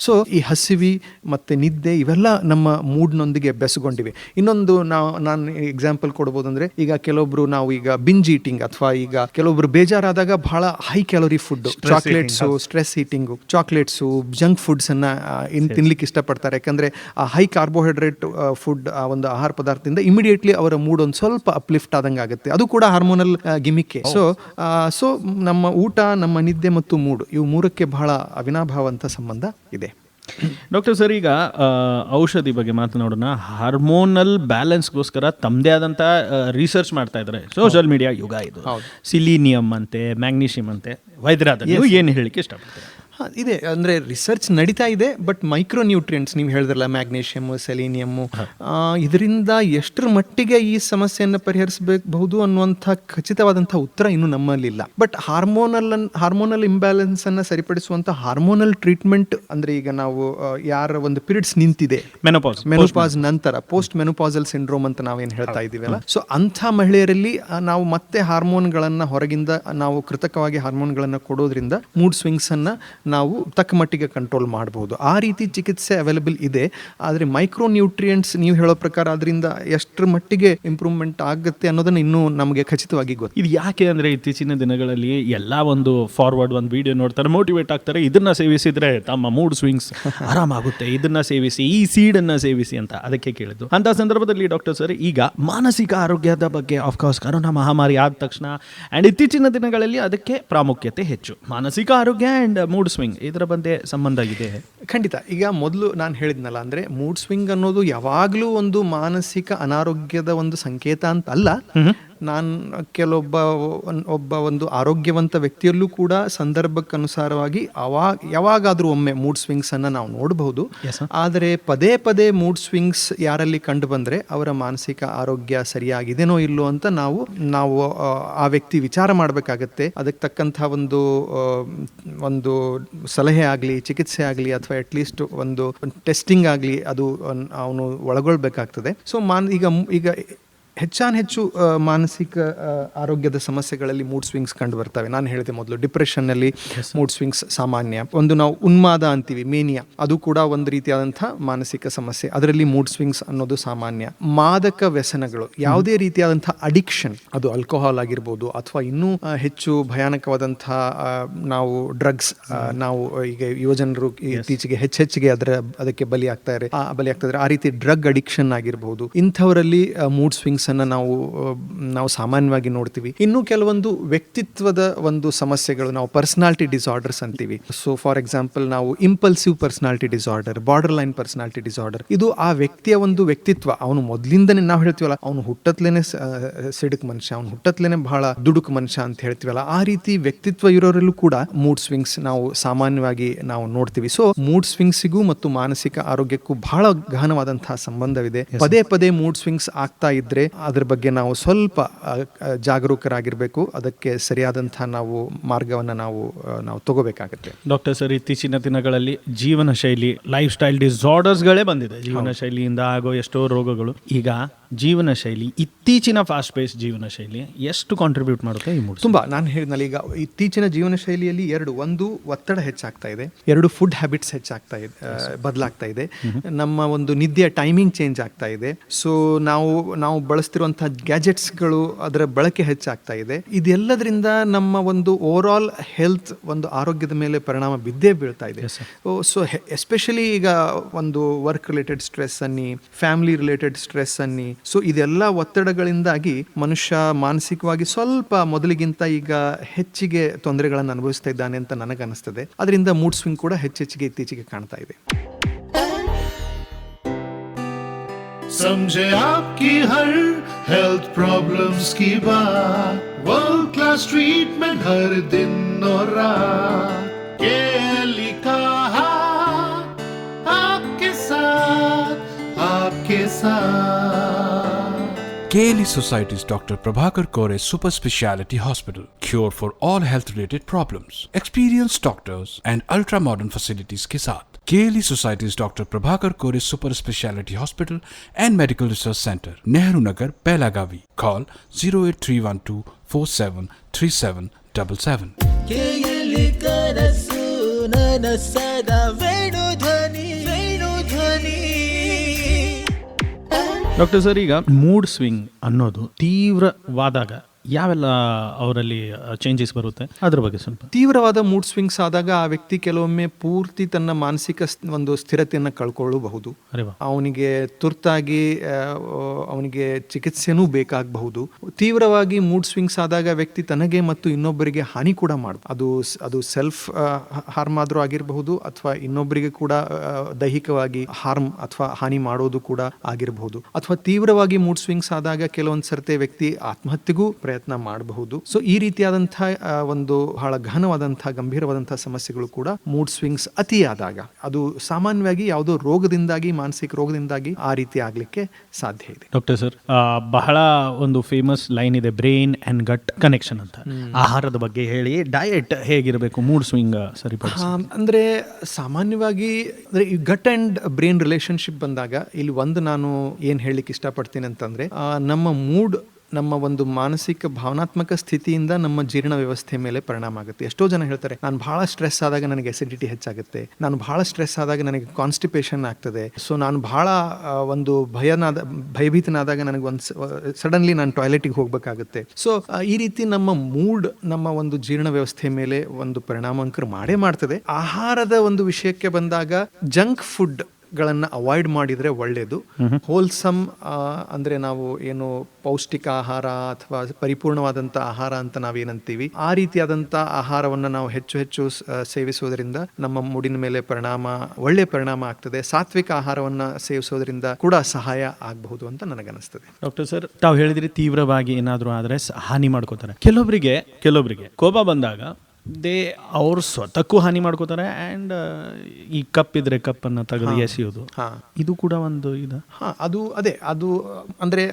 ಸೊ ಈ ಹಸಿವಿ ಮತ್ತು ನಿದ್ದೆ ಇವೆಲ್ಲ ನಮ್ಮ ಮೂಡ್ನೊಂದಿಗೆ ಬೆಸಗೊಂಡಿವೆ. ಇನ್ನೊಂದು ನಾನು ಎಕ್ಸಾಂಪಲ್ ಕೊಡ್ಬೋದು ಅಂದರೆ, ಈಗ ಕೆಲವೊಬ್ರು ನಾವು ಈಗ ಬಿಂಜ್ ಈಟಿಂಗ್, ಅಥವಾ ಈಗ ಕೆಲವೊಬ್ರು ಬೇಜಾರಾದಾಗ ಬಹಳ high calorie food, chocolates, stress eating, chocolates, junk ಫುಡ್ಸನ್ನು ತಿನ್ಲಿಕ್ಕೆ ಇಷ್ಟಪಡ್ತಾರೆ. ಯಾಕಂದರೆ ಆ ಹೈ ಕಾರ್ಬೋಹೈಡ್ರೇಟ್ ಫುಡ್, ಆ ಒಂದು ಆಹಾರ ಪದಾರ್ಥದಿಂದ ಇಮಿಡಿಯೇಟ್ಲಿ ಅವರ ಮೂಡ್ ಒಂದು ಸ್ವಲ್ಪ ಅಪ್ಲಿಫ್ಟ್ ಆದಂಗೆ ಆಗುತ್ತೆ. ಅದು ಕೂಡ ಹಾರ್ಮೋನಲ್ ಗಿಮಿಕ್ಕೆ. ಸೊ ನಮ್ಮ ಊಟ, ನಮ್ಮ ನಿದ್ದೆ ಮತ್ತು ಮೂಡ್, ಇವು ಮೂರಕ್ಕೆ ಬಹಳ ಅವಿನಾಭಾವಂತ ಸಂಬಂಧ ಇದೆ. ಡಾಕ್ಟರ್ ಸರ್, ಈಗ ಔಷಧಿ ಬಗ್ಗೆ ಮಾತನಾಡೋಣ. ಹಾರ್ಮೋನಲ್ ಬ್ಯಾಲೆನ್ಸ್ಗೋಸ್ಕರ ತಮ್ಮದೇ ಆದಂಥ ರಿಸರ್ಚ್ ಮಾಡ್ತಾ ಇದ್ದಾರೆ. ಸೋಷಿಯಲ್ ಮೀಡಿಯಾ ಯುಗ ಇದು. ಸಿಲಿನಿಯಂ ಅಂತೆ, ಮ್ಯಾಗ್ನೀಷಿಯಂ ಅಂತೆ, ವೈದ್ಯರಾದ ಏನು ಹೇಳಿಕ್ಕೆ ಇಷ್ಟಪಡ್ತಾರೆ? ಇದೆ, ಅಂದರೆ ರಿಸರ್ಚ್ ನಡೀತಾ ಇದೆ. ಬಟ್ ಮೈಕ್ರೋ ನ್ಯೂಟ್ರಿಯೆಂಟ್ಸ್ ನೀವು ಹೇಳಿದ್ರಲ್ಲ, ಮ್ಯಾಗ್ನೀಷಿಯಮ್ಮು, ಸೆಲೀನಿಯಮ್ಮು, ಇದರಿಂದ ಎಷ್ಟರ ಮಟ್ಟಿಗೆ ಈ ಸಮಸ್ಯೆಯನ್ನು ಪರಿಹರಿಸಬಹುದು ಅನ್ನುವಂಥ ಖಚಿತವಾದಂಥ ಉತ್ತರ ಇನ್ನೂ ನಮ್ಮಲ್ಲಿಲ್ಲ. ಬಟ್ ಹಾರ್ಮೋನಲ್ ಇಂಬ್ಯಾಲೆನ್ಸನ್ನು ಸರಿಪಡಿಸುವಂಥ ಹಾರ್ಮೋನಲ್ ಟ್ರೀಟ್ಮೆಂಟ್, ಅಂದರೆ ಈಗ ನಾವು ಯಾರ ಒಂದು ಪೀರಿಯಡ್ಸ್ ನಿಂತಿದೆ, ಮೆನೋಪಾಸ್ ನಂತರ ಪೋಸ್ಟ್ ಮೆನೋಪಾಸಲ್ ಸಿಂಡ್ರೋಮ್ ಅಂತ ನಾವೇನು ಹೇಳ್ತಾ ಇದ್ದೀವಲ್ಲ, ಸೊ ಅಂಥ ಮಹಿಳೆಯರಲ್ಲಿ ನಾವು ಮತ್ತೆ ಹಾರ್ಮೋನ್ಗಳನ್ನು ಹೊರಗಿಂದ ನಾವು ಕೃತಕವಾಗಿ ಹಾರ್ಮೋನ್ಗಳನ್ನು ಕೊಡೋದ್ರಿಂದ ಮೂಡ್ ಸ್ವಿಂಗ್ಸನ್ನು ನಾವು ತಕ್ಕ ಮಟ್ಟಿಗೆ ಕಂಟ್ರೋಲ್ ಮಾಡಬಹುದು. ಆ ರೀತಿ ಚಿಕಿತ್ಸೆ ಅವೈಲೇಬಲ್ ಇದೆ. ಆದರೆ ಮೈಕ್ರೋ ನ್ಯೂಟ್ರಿಯೆಂಟ್ಸ್ ನೀವು ಹೇಳೋ ಪ್ರಕಾರ ಅದರಿಂದ ಎಷ್ಟರ ಮಟ್ಟಿಗೆ ಇಂಪ್ರೂವ್ಮೆಂಟ್ ಆಗುತ್ತೆ ಅನ್ನೋದನ್ನ ಇನ್ನೂ ನಮಗೆ ಖಚಿತವಾಗಿ ಗೊತ್ತು. ಇದು ಯಾಕೆ ಅಂದರೆ, ಇತ್ತೀಚಿನ ದಿನಗಳಲ್ಲಿ ಎಲ್ಲ ಒಂದು ಫಾರ್ವರ್ಡ್ ಒಂದು ವಿಡಿಯೋ ನೋಡ್ತಾರೆ, ಮೋಟಿವೇಟ್ ಆಗ್ತಾರೆ, ಇದನ್ನ ಸೇವಿಸಿದ್ರೆ ತಮ್ಮ ಮೂಡ್ ಸ್ವಿಂಗ್ಸ್ ಆರಾಮಾಗುತ್ತೆ, ಇದನ್ನ ಸೇವಿಸಿ, ಈ ಸೀಡನ್ನು ಸೇವಿಸಿ ಅಂತ. ಅದಕ್ಕೆ ಕೇಳಿದ್ದು. ಅಂತ ಸಂದರ್ಭದಲ್ಲಿ ಡಾಕ್ಟರ್ ಸರ್, ಈಗ ಮಾನಸಿಕ ಆರೋಗ್ಯದ ಬಗ್ಗೆ ಆಫ್ಕೋರ್ಸ್ ಕರೋನಾ ಮಹಾಮಾರಿ ಆದ ತಕ್ಷಣ ಆ್ಯಂಡ್ ಇತ್ತೀಚಿನ ದಿನಗಳಲ್ಲಿ ಅದಕ್ಕೆ ಪ್ರಾಮುಖ್ಯತೆ ಹೆಚ್ಚು. ಮಾನಸಿಕ ಆರೋಗ್ಯ ಆ್ಯಂಡ್ ಮೂಡ್ ಸ್ವಿಂಗ್, ಇದರ ಬಂದೆ ಸಂಬಂಧ ಇದೆ? ಖಂಡಿತ. ಈಗ ಮೊದಲು ನಾನು ಹೇಳಿದ್ನಲ್ಲ, ಅಂದರೆ ಮೂಡ್ ಸ್ವಿಂಗ್ ಅನ್ನೋದು ಯಾವಾಗಲೂ ಒಂದು ಮಾನಸಿಕ ಅನಾರೋಗ್ಯದ ಒಂದು ಸಂಕೇತ ಅಂತ ಅಲ್ಲ. ನಾನು ಒಬ್ಬ ಒಂದು ಆರೋಗ್ಯವಂತ ವ್ಯಕ್ತಿಯಲ್ಲೂ ಕೂಡ ಸಂದರ್ಭಕ್ಕನುಸಾರವಾಗಿ ಯಾವಾಗಾದರೂ ಒಮ್ಮೆ ಮೂಡ್ ಸ್ವಿಂಗ್ಸ್ ಅನ್ನು ನಾವು ನೋಡಬಹುದು. ಆದರೆ ಪದೇ ಪದೇ ಮೂಡ್ ಸ್ವಿಂಗ್ಸ್ ಯಾರಲ್ಲಿ ಕಂಡು ಬಂದರೆ ಅವರ ಮಾನಸಿಕ ಆರೋಗ್ಯ ಸರಿಯಾಗಿದೆನೋ ಇಲ್ಲೋ ಅಂತ ನಾವು ಆ ವ್ಯಕ್ತಿ ವಿಚಾರ ಮಾಡಬೇಕಾಗತ್ತೆ. ಅದಕ್ಕೆ ತಕ್ಕಂಥ ಒಂದು ಸಲಹೆ ಆಗಲಿ, ಚಿಕಿತ್ಸೆ ಆಗಲಿ, ಅಥವಾ ಅಟ್ಲೀಸ್ಟ್ ಒಂದು ಟೆಸ್ಟಿಂಗ್ ಆಗಲಿ, ಅದು ಅವನು ಒಳಗೊಳ್ಬೇಕಾಗ್ತದೆ. ಸೊ ಈಗ ಹೆಚ್ಚು ಮಾನಸಿಕ ಆರೋಗ್ಯದ ಸಮಸ್ಯೆಗಳಲ್ಲಿ ಮೂಡ್ ಸ್ವಿಂಗ್ಸ್ ಕಂಡು ಬರ್ತವೆ. ನಾನು ಹೇಳಿದೆ ಮೊದಲು, ಡಿಪ್ರೆಷನ್ನಲ್ಲಿ ಮೂಡ್ ಸ್ವಿಂಗ್ಸ್ ಸಾಮಾನ್ಯ. ಒಂದು ನಾವು ಉನ್ಮಾದ ಅಂತೀವಿ, ಮೇನಿಯಾ, ಅದು ಕೂಡ ಒಂದು ರೀತಿಯಾದಂಥ ಮಾನಸಿಕ ಸಮಸ್ಯೆ. ಅದರಲ್ಲಿ ಮೂಡ್ ಸ್ವಿಂಗ್ಸ್ ಅನ್ನೋದು ಸಾಮಾನ್ಯ. ಮಾದಕ ವ್ಯಸನಗಳು, ಯಾವುದೇ ರೀತಿಯಾದಂಥ ಅಡಿಕ್ಷನ್, ಅದು ಆಲ್ಕೋಹಾಲ್ ಆಗಿರ್ಬೋದು, ಅಥವಾ ಇನ್ನೂ ಹೆಚ್ಚು ಭಯಾನಕವಾದಂಥ ನಾವು ಡ್ರಗ್ಸ್, ನಾವು ಈಗ ಯುವಜನರು ಇತ್ತೀಚೆಗೆ ಹೆಚ್ಚಿಗೆ ಅದಕ್ಕೆ ಬಲಿಯಾಗ್ತಾ ಇದ್ದಾರೆ. ಆ ರೀತಿ ಡ್ರಗ್ ಅಡಿಕ್ಷನ್ ಆಗಿರ್ಬೋದು. ಇಂಥವರಲ್ಲಿ ಮೂಡ್ ಸ್ವಿಂಗ್ಸ್ ನಾವು ಸಾಮಾನ್ಯವಾಗಿ ನೋಡ್ತೀವಿ. ಇನ್ನು ಕೆಲವೊಂದು ವ್ಯಕ್ತಿತ್ವದ ಒಂದು ಸಮಸ್ಯೆಗಳು, ನಾವು ಪರ್ಸನಾಲಿಟಿ ಡಿಸಾರ್ಡರ್ಸ್ ಅಂತೀವಿ. ಸೊ ಫಾರ್ ಎಕ್ಸಾಂಪಲ್, ನಾವು impulsive personality disorder, border line personality disorder, ಇದು ಆ ವ್ಯಕ್ತಿಯ ಒಂದು ವ್ಯಕ್ತಿತ್ವ. ಅವನು ಮೊದಲಿಂದನೇ ನಾವು ಹೇಳ್ತೀವಲ್ಲ, ಅವನು ಹುಟ್ಟತ್ಲೇನೆ ಸಿಡುಕ್ ಮನುಷ್ಯ, ಅವನು ಹುಟ್ಟತ್ಲೇನೆ ಬಹಳ ದುಡುಕು ಮನುಷ್ಯ ಅಂತ ಹೇಳ್ತೀವಲ್ಲ, ಆ ರೀತಿ ವ್ಯಕ್ತಿತ್ವ ಇರೋರಲ್ಲೂ ಕೂಡ ಮೂಡ್ ಸ್ವಿಂಗ್ಸ್ ನಾವು ಸಾಮಾನ್ಯವಾಗಿ ನಾವು ನೋಡ್ತೀವಿ. ಸೊ ಮೂಡ್ ಸ್ವಿಂಗ್ಸಿಗೂ ಮತ್ತು ಮಾನಸಿಕ ಆರೋಗ್ಯಕ್ಕೂ ಬಹಳ ಗಹನವಾದಂತಹ ಸಂಬಂಧವಿದೆ. ಪದೇ ಪದೇ ಮೂಡ್ ಸ್ವಿಂಗ್ಸ್ ಆಗ್ತಾ ಇದ್ರೆ ಅದ್ರ ಬಗ್ಗೆ ನಾವು ಸ್ವಲ್ಪ ಜಾಗರೂಕರಾಗಿರ್ಬೇಕು. ಅದಕ್ಕೆ ಸರಿಯಾದಂತಹ ನಾವು ಮಾರ್ಗವನ್ನು ನಾವು ತಗೋಬೇಕಾಗುತ್ತೆ. ಡಾಕ್ಟರ್ ಸರ್, ಇತ್ತೀಚಿನ ದಿನಗಳಲ್ಲಿ ಜೀವನ ಶೈಲಿ, ಲೈಫ್ ಸ್ಟೈಲ್ ಡಿಸಾರ್ಡರ್ಸ್ಗಳೇ ಬಂದಿದೆ. ಜೀವನ ಶೈಲಿಯಿಂದ ಆಗೋ ಎಷ್ಟೋ ರೋಗಗಳು. ಈಗ ಜೀವನ ಶೈಲಿ, ಇತ್ತೀಚಿನ ಫಾಸ್ಟ್ ಪೇಸ್ ಜೀವನ ಶೈಲಿ ಎಷ್ಟು ಕಾಂಟ್ರಿಬ್ಯೂಟ್ ಮಾಡುತ್ತೆ ಈ ಮೂಡ್? ತುಂಬಾ. ನಾನು ಹೇಳಿದ್ನಲ್ಲ, ಈಗ ಇತ್ತೀಚಿನ ಜೀವನ ಶೈಲಿಯಲ್ಲಿ ಒಂದು ಒತ್ತಡ ಹೆಚ್ಚಾಗ್ತಾ ಇದೆ, ಎರಡು ಫುಡ್ ಹ್ಯಾಬಿಟ್ಸ್ ಹೆಚ್ಚಾಗ್ತಾ ಇದೆ, ಬದಲಾಗ್ತಾ ಇದೆ, ನಮ್ಮ ಒಂದು ನಿದ್ದೆಯ ಟೈಮಿಂಗ್ ಚೇಂಜ್ ಆಗ್ತಾ ಇದೆ. ಸೊ ನಾವು ಬಳಸ್ತಿರುವಂತಹ ಗ್ಯಾಜೆಟ್ಸ್ಗಳು, ಅದರ ಬಳಕೆ ಹೆಚ್ಚಾಗ್ತಾ ಇದೆ. ಇದೆಲ್ಲದರಿಂದ ನಮ್ಮ ಒಂದು ಓವರ್ ಆಲ್ ಹೆಲ್ತ್, ಒಂದು ಆರೋಗ್ಯದ ಮೇಲೆ ಪರಿಣಾಮ ಬಿದ್ದೇ ಬೀಳ್ತಾ ಇದೆ. ಸೊ ಎಸ್ಪೆಷಲಿ ಈಗ ಒಂದು ವರ್ಕ್ ರಿಲೇಟೆಡ್ ಸ್ಟ್ರೆಸ್ ಅನ್ನಿ, ಫ್ಯಾಮಿಲಿ ರಿಲೇಟೆಡ್ ಸ್ಟ್ರೆಸ್ ಅನ್ನಿ, ಸೊ ಇದೆಲ್ಲ ಒತ್ತಡಗಳಿಂದಾಗಿ ಮನುಷ್ಯ ಮಾನಸಿಕವಾಗಿ ಸ್ವಲ್ಪ ಮೊದಲಿಗಿಂತ ಈಗ ಹೆಚ್ಚಿಗೆ ತೊಂದರೆಗಳನ್ನು ಅನುಭವಿಸ್ತಾ ಇದ್ದಾನೆ ಅಂತ ನನಗನ್ನಿಸ್ತದೆ. ಅದರಿಂದ ಮೂಡ್ ಸ್ವಿಂಗ್ ಕೂಡ ಹೆಚ್ಚೆಚ್ಚಿಗೆ ಇತ್ತೀಚೆಗೆ ಕಾಣ್ತಾ ಇದೆ. समझे आपकी हर हेल्थ प्रॉब्लम्स की बात, वर्ल्ड क्लास ट्रीटमेंट हर दिन और रात, केली का हाथ आपके साथ, आपके साथ. KLE Society's Dr. Prabhakar Kore Super Speciality Hospital. Cure for all health related problems. Experienced doctors and ultra modern facilities के साथ. KLE Society's Dr. Prabhakar Kore Super Speciality Hospital and Medical Research Center, Nehru Nagar, Belagavi. Call 08312 473777. KLE ಕನಸು ನನಸದ ವೇಣುಧ್ವನಿ, ವೇಣುಧ್ವನಿ. ಡಾಕ್ಟರ್ ಸರ್, ಈಗ ಮೂಡ್ ಸ್ವಿಂಗ್ ಅನ್ನೋದು ತೀವ್ರವಾದಾಗ ಯಾವೆಲ್ಲ ಅವರಲ್ಲಿ ಚೇಂಜಸ್ ಬರುತ್ತೆ, ಅದ್ರ ಬಗ್ಗೆ ಸ್ವಲ್ಪ. ತೀವ್ರವಾದ ಮೂಡ್ ಸ್ವಿಂಗ್ಸ್ ಆದಾಗ ಆ ವ್ಯಕ್ತಿ ಕೆಲವೊಮ್ಮೆ ಪೂರ್ತಿ ತನ್ನ ಮಾನಸಿಕ ಒಂದು ಸ್ಥಿರತೆಯನ್ನು ಕಳ್ಕೊಳ್ಳಬಹುದು. ಅವನಿಗೆ ತುರ್ತಾಗಿ ಅವನಿಗೆ ಚಿಕಿತ್ಸೆನೂ ಬೇಕಾಗಬಹುದು. ತೀವ್ರವಾಗಿ ಮೂಡ್ ಸ್ವಿಂಗ್ಸ್ ಆದಾಗ ವ್ಯಕ್ತಿ ತನಗೆ ಮತ್ತು ಇನ್ನೊಬ್ಬರಿಗೆ ಹಾನಿ ಕೂಡ ಮಾಡಬಹುದು. ಅದು ಸೆಲ್ಫ್ ಹಾರ್ಮ್ ಆದ್ರೂ ಆಗಿರಬಹುದು ಅಥವಾ ಇನ್ನೊಬ್ಬರಿಗೆ ಕೂಡ ದೈಹಿಕವಾಗಿ ಹಾರ್ಮ್ ಅಥವಾ ಹಾನಿ ಮಾಡೋದು ಕೂಡ ಆಗಿರಬಹುದು. ಅಥವಾ ತೀವ್ರವಾಗಿ ಮೂಡ್ ಸ್ವಿಂಗ್ಸ್ ಆದಾಗ ಕೆಲವೊಂದು ಸರ್ತಿ ವ್ಯಕ್ತಿ ಆತ್ಮಹತ್ಯೆಗೂ ಪ್ರಯತ್ನ ಮಾಡಬಹುದು. ಸೊ ಈ ರೀತಿಯಾದಂತಹ ಒಂದು ಬಹಳ ಗಹನವಾದಂತಹ ಗಂಭೀರವಾದಂತಹ ಸಮಸ್ಯೆಗಳು ಕೂಡ ಮೂಡ್ ಸ್ವಿಂಗ್ಸ್ ಅತಿಯಾದಾಗ, ಅದು ಸಾಮಾನ್ಯವಾಗಿ ಯಾವುದೋ ರೋಗದಿಂದಾಗಿ, ಮಾನಸಿಕ ರೋಗದಿಂದಾಗಿ ಆ ರೀತಿ ಆಗ್ಲಿಕ್ಕೆ ಸಾಧ್ಯ ಇದೆ. ಡಾಕ್ಟರ್ ಸರ್, ಬಹಳ ಒಂದು ಫೇಮಸ್ ಲೈನ್ ಇದೆ, ಬ್ರೈನ್ ಅಂಡ್ ಗಟ್ ಕನೆಕ್ಷನ್ ಅಂತ. ಆಹಾರದ ಬಗ್ಗೆ ಹೇಳಿ, ಡಯಟ್ ಹೇಗಿರಬೇಕು ಮೂಡ್ ಸ್ವಿಂಗ್ ಸರಿಪಡಿಸಿ? ಅಂದ್ರೆ ಸಾಮಾನ್ಯವಾಗಿ ಅಂದ್ರೆ ಈ ಗಟ್ ಅಂಡ್ ಬ್ರೈನ್ ರಿಲೇಶನ್ಶಿಪ್ ಬಂದಾಗ ಇಲ್ಲಿ ಒಂದು ನಾನು ಏನ್ ಹೇಳಲಿಕ್ಕೆ ಇಷ್ಟಪಡ್ತೀನಿ ಅಂತಂದ್ರೆ, ನಮ್ಮ ಮೂಡ್, ನಮ್ಮ ಒಂದು ಮಾನಸಿಕ ಭಾವನಾತ್ಮಕ ಸ್ಥಿತಿಯಿಂದ ನಮ್ಮ ಜೀರ್ಣ ವ್ಯವಸ್ಥೆ ಮೇಲೆ ಪರಿಣಾಮ ಆಗುತ್ತೆ. ಎಷ್ಟೋ ಜನ ಹೇಳ್ತಾರೆ, ನಾನು ಬಹಳ ಸ್ಟ್ರೆಸ್ ಆದಾಗ ನನಗೆ ಅಸಿಡಿಟಿ ಹೆಚ್ಚಾಗುತ್ತೆ, ನಾನು ಬಹಳ ಸ್ಟ್ರೆಸ್ ಆದಾಗ ನನಗೆ ಕಾನ್ಸ್ಟಿಪೇಷನ್ ಆಗ್ತದೆ, ಸೊ ನಾನು ಬಹಳ ಒಂದು ಭಯಭೀತನಾದಾಗ ನನಗೆ ಸಡನ್ಲಿ ನಾನು ಟಾಯ್ಲೆಟಿಗೆ ಹೋಗ್ಬೇಕಾಗುತ್ತೆ. ಸೊ ಈ ರೀತಿ ನಮ್ಮ ಮೂಡ್, ನಮ್ಮ ಒಂದು ಜೀರ್ಣ ವ್ಯವಸ್ಥೆ ಮೇಲೆ ಒಂದು ಪರಿಣಾಮಾಂಕರ ಮಾಡೇ ಮಾಡ್ತದೆ. ಆಹಾರದ ಒಂದು ವಿಷಯಕ್ಕೆ ಬಂದಾಗ ಜಂಕ್ ಫುಡ್ ಗಳನ್ನ ಅವಾಯ್ಡ್ ಮಾಡಿದ್ರೆ ಒಳ್ಳೆಯದು. ಹೋಲ್ಸಮ್ ಅಂದ್ರೆ ನಾವು ಏನು ಪೌಷ್ಟಿಕ ಆಹಾರ ಅಥವಾ ಪರಿಪೂರ್ಣವಾದಂಥ ಆಹಾರ ಅಂತ ನಾವೇನಂತೀವಿ, ಆ ರೀತಿಯಾದಂಥ ಆಹಾರವನ್ನು ನಾವು ಹೆಚ್ಚು ಹೆಚ್ಚು ಸೇವಿಸೋದ್ರಿಂದ ನಮ್ಮ ಮೂಡಿನ ಮೇಲೆ ಒಳ್ಳೆಯ ಪರಿಣಾಮ ಆಗ್ತದೆ. ಸಾತ್ವಿಕ ಆಹಾರವನ್ನು ಸೇವಿಸೋದ್ರಿಂದ ಕೂಡ ಸಹಾಯ ಆಗಬಹುದು ಅಂತ ನನಗನ್ನಿಸ್ತದೆ. ಡಾಕ್ಟರ್ ಸರ್, ತಾವು ಹೇಳಿದ್ರಿ ತೀವ್ರವಾಗಿ ಏನಾದರೂ ಆದರೆ ಹಾನಿ ಮಾಡ್ಕೋತಾರೆ. ಕೆಲವೊಬ್ಬರಿಗೆ ಕೋಪ ಬಂದಾಗ ಅವ್ರು ಸ್ವತಕ್ಕೂ ಹಾನಿ ಮಾಡ್ಕೋತಾರೆ. ಆ್ಯಂಡ್ ಈ ಕಪ್ ಇದ್ರೆ ಕಪ್ಪನ್ನು ತೆಗೆದು ಎಸೆಯೋದು, ಇದು ಕೂಡ ಒಂದು ಇದು.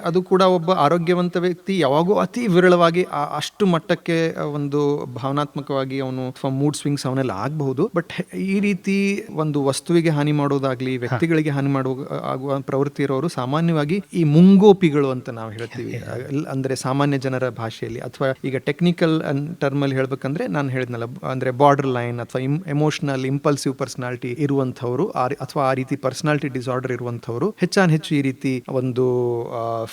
ಅದು ಕೂಡ ಒಬ್ಬ ಆರೋಗ್ಯವಂತ ವ್ಯಕ್ತಿ ಯಾವಾಗೂ ಅತಿ ವಿರಳವಾಗಿ ಅಷ್ಟು ಮಟ್ಟಕ್ಕೆ ಒಂದು ಭಾವನಾತ್ಮಕವಾಗಿ ಅವನು ಮೂಡ್ ಸ್ವಿಂಗ್ಸ್ ಅವನೆಲ್ಲ ಆಗಬಹುದು. ಬಟ್ ಈ ರೀತಿ ಒಂದು ವಸ್ತುವಿಗೆ ಹಾನಿ ಮಾಡೋದಾಗ್ಲಿ, ವ್ಯಕ್ತಿಗಳಿಗೆ ಹಾನಿ ಆಗುವ ಪ್ರವೃತ್ತಿ ಇರೋರು ಸಾಮಾನ್ಯವಾಗಿ ಈ ಮುಂಗೋಪಿಗಳು ಅಂತ ನಾವು ಹೇಳ್ತೀವಿ. ಅಂದ್ರೆ ಸಾಮಾನ್ಯ ಜನರ ಭಾಷೆಯಲ್ಲಿ, ಅಥವಾ ಈಗ ಟೆಕ್ನಿಕಲ್ ಟರ್ಮ್ ಅಲ್ಲಿ ಹೇಳ್ಬೇಕಂದ್ರೆ ನಾನು ಹೇಳಿದ್ನಲ್ಲ, ಅಂದ್ರೆ ಬಾರ್ಡರ್ ಲೈನ್ ಅಥವಾ ಎಮೋಷನಲ್ ಇಂಪಲ್ಸಿವ್ ಪರ್ಸನಾಲಿಟಿ ಇರುವಂತವರು ಅಥವಾ ಆ ರೀತಿ ಪರ್ಸನಾಲಿಟಿ ಡಿಸಾರ್ಡರ್ ಇರುವಂತವರು ಹೆಚ್ಚು ಈ ರೀತಿ ಒಂದು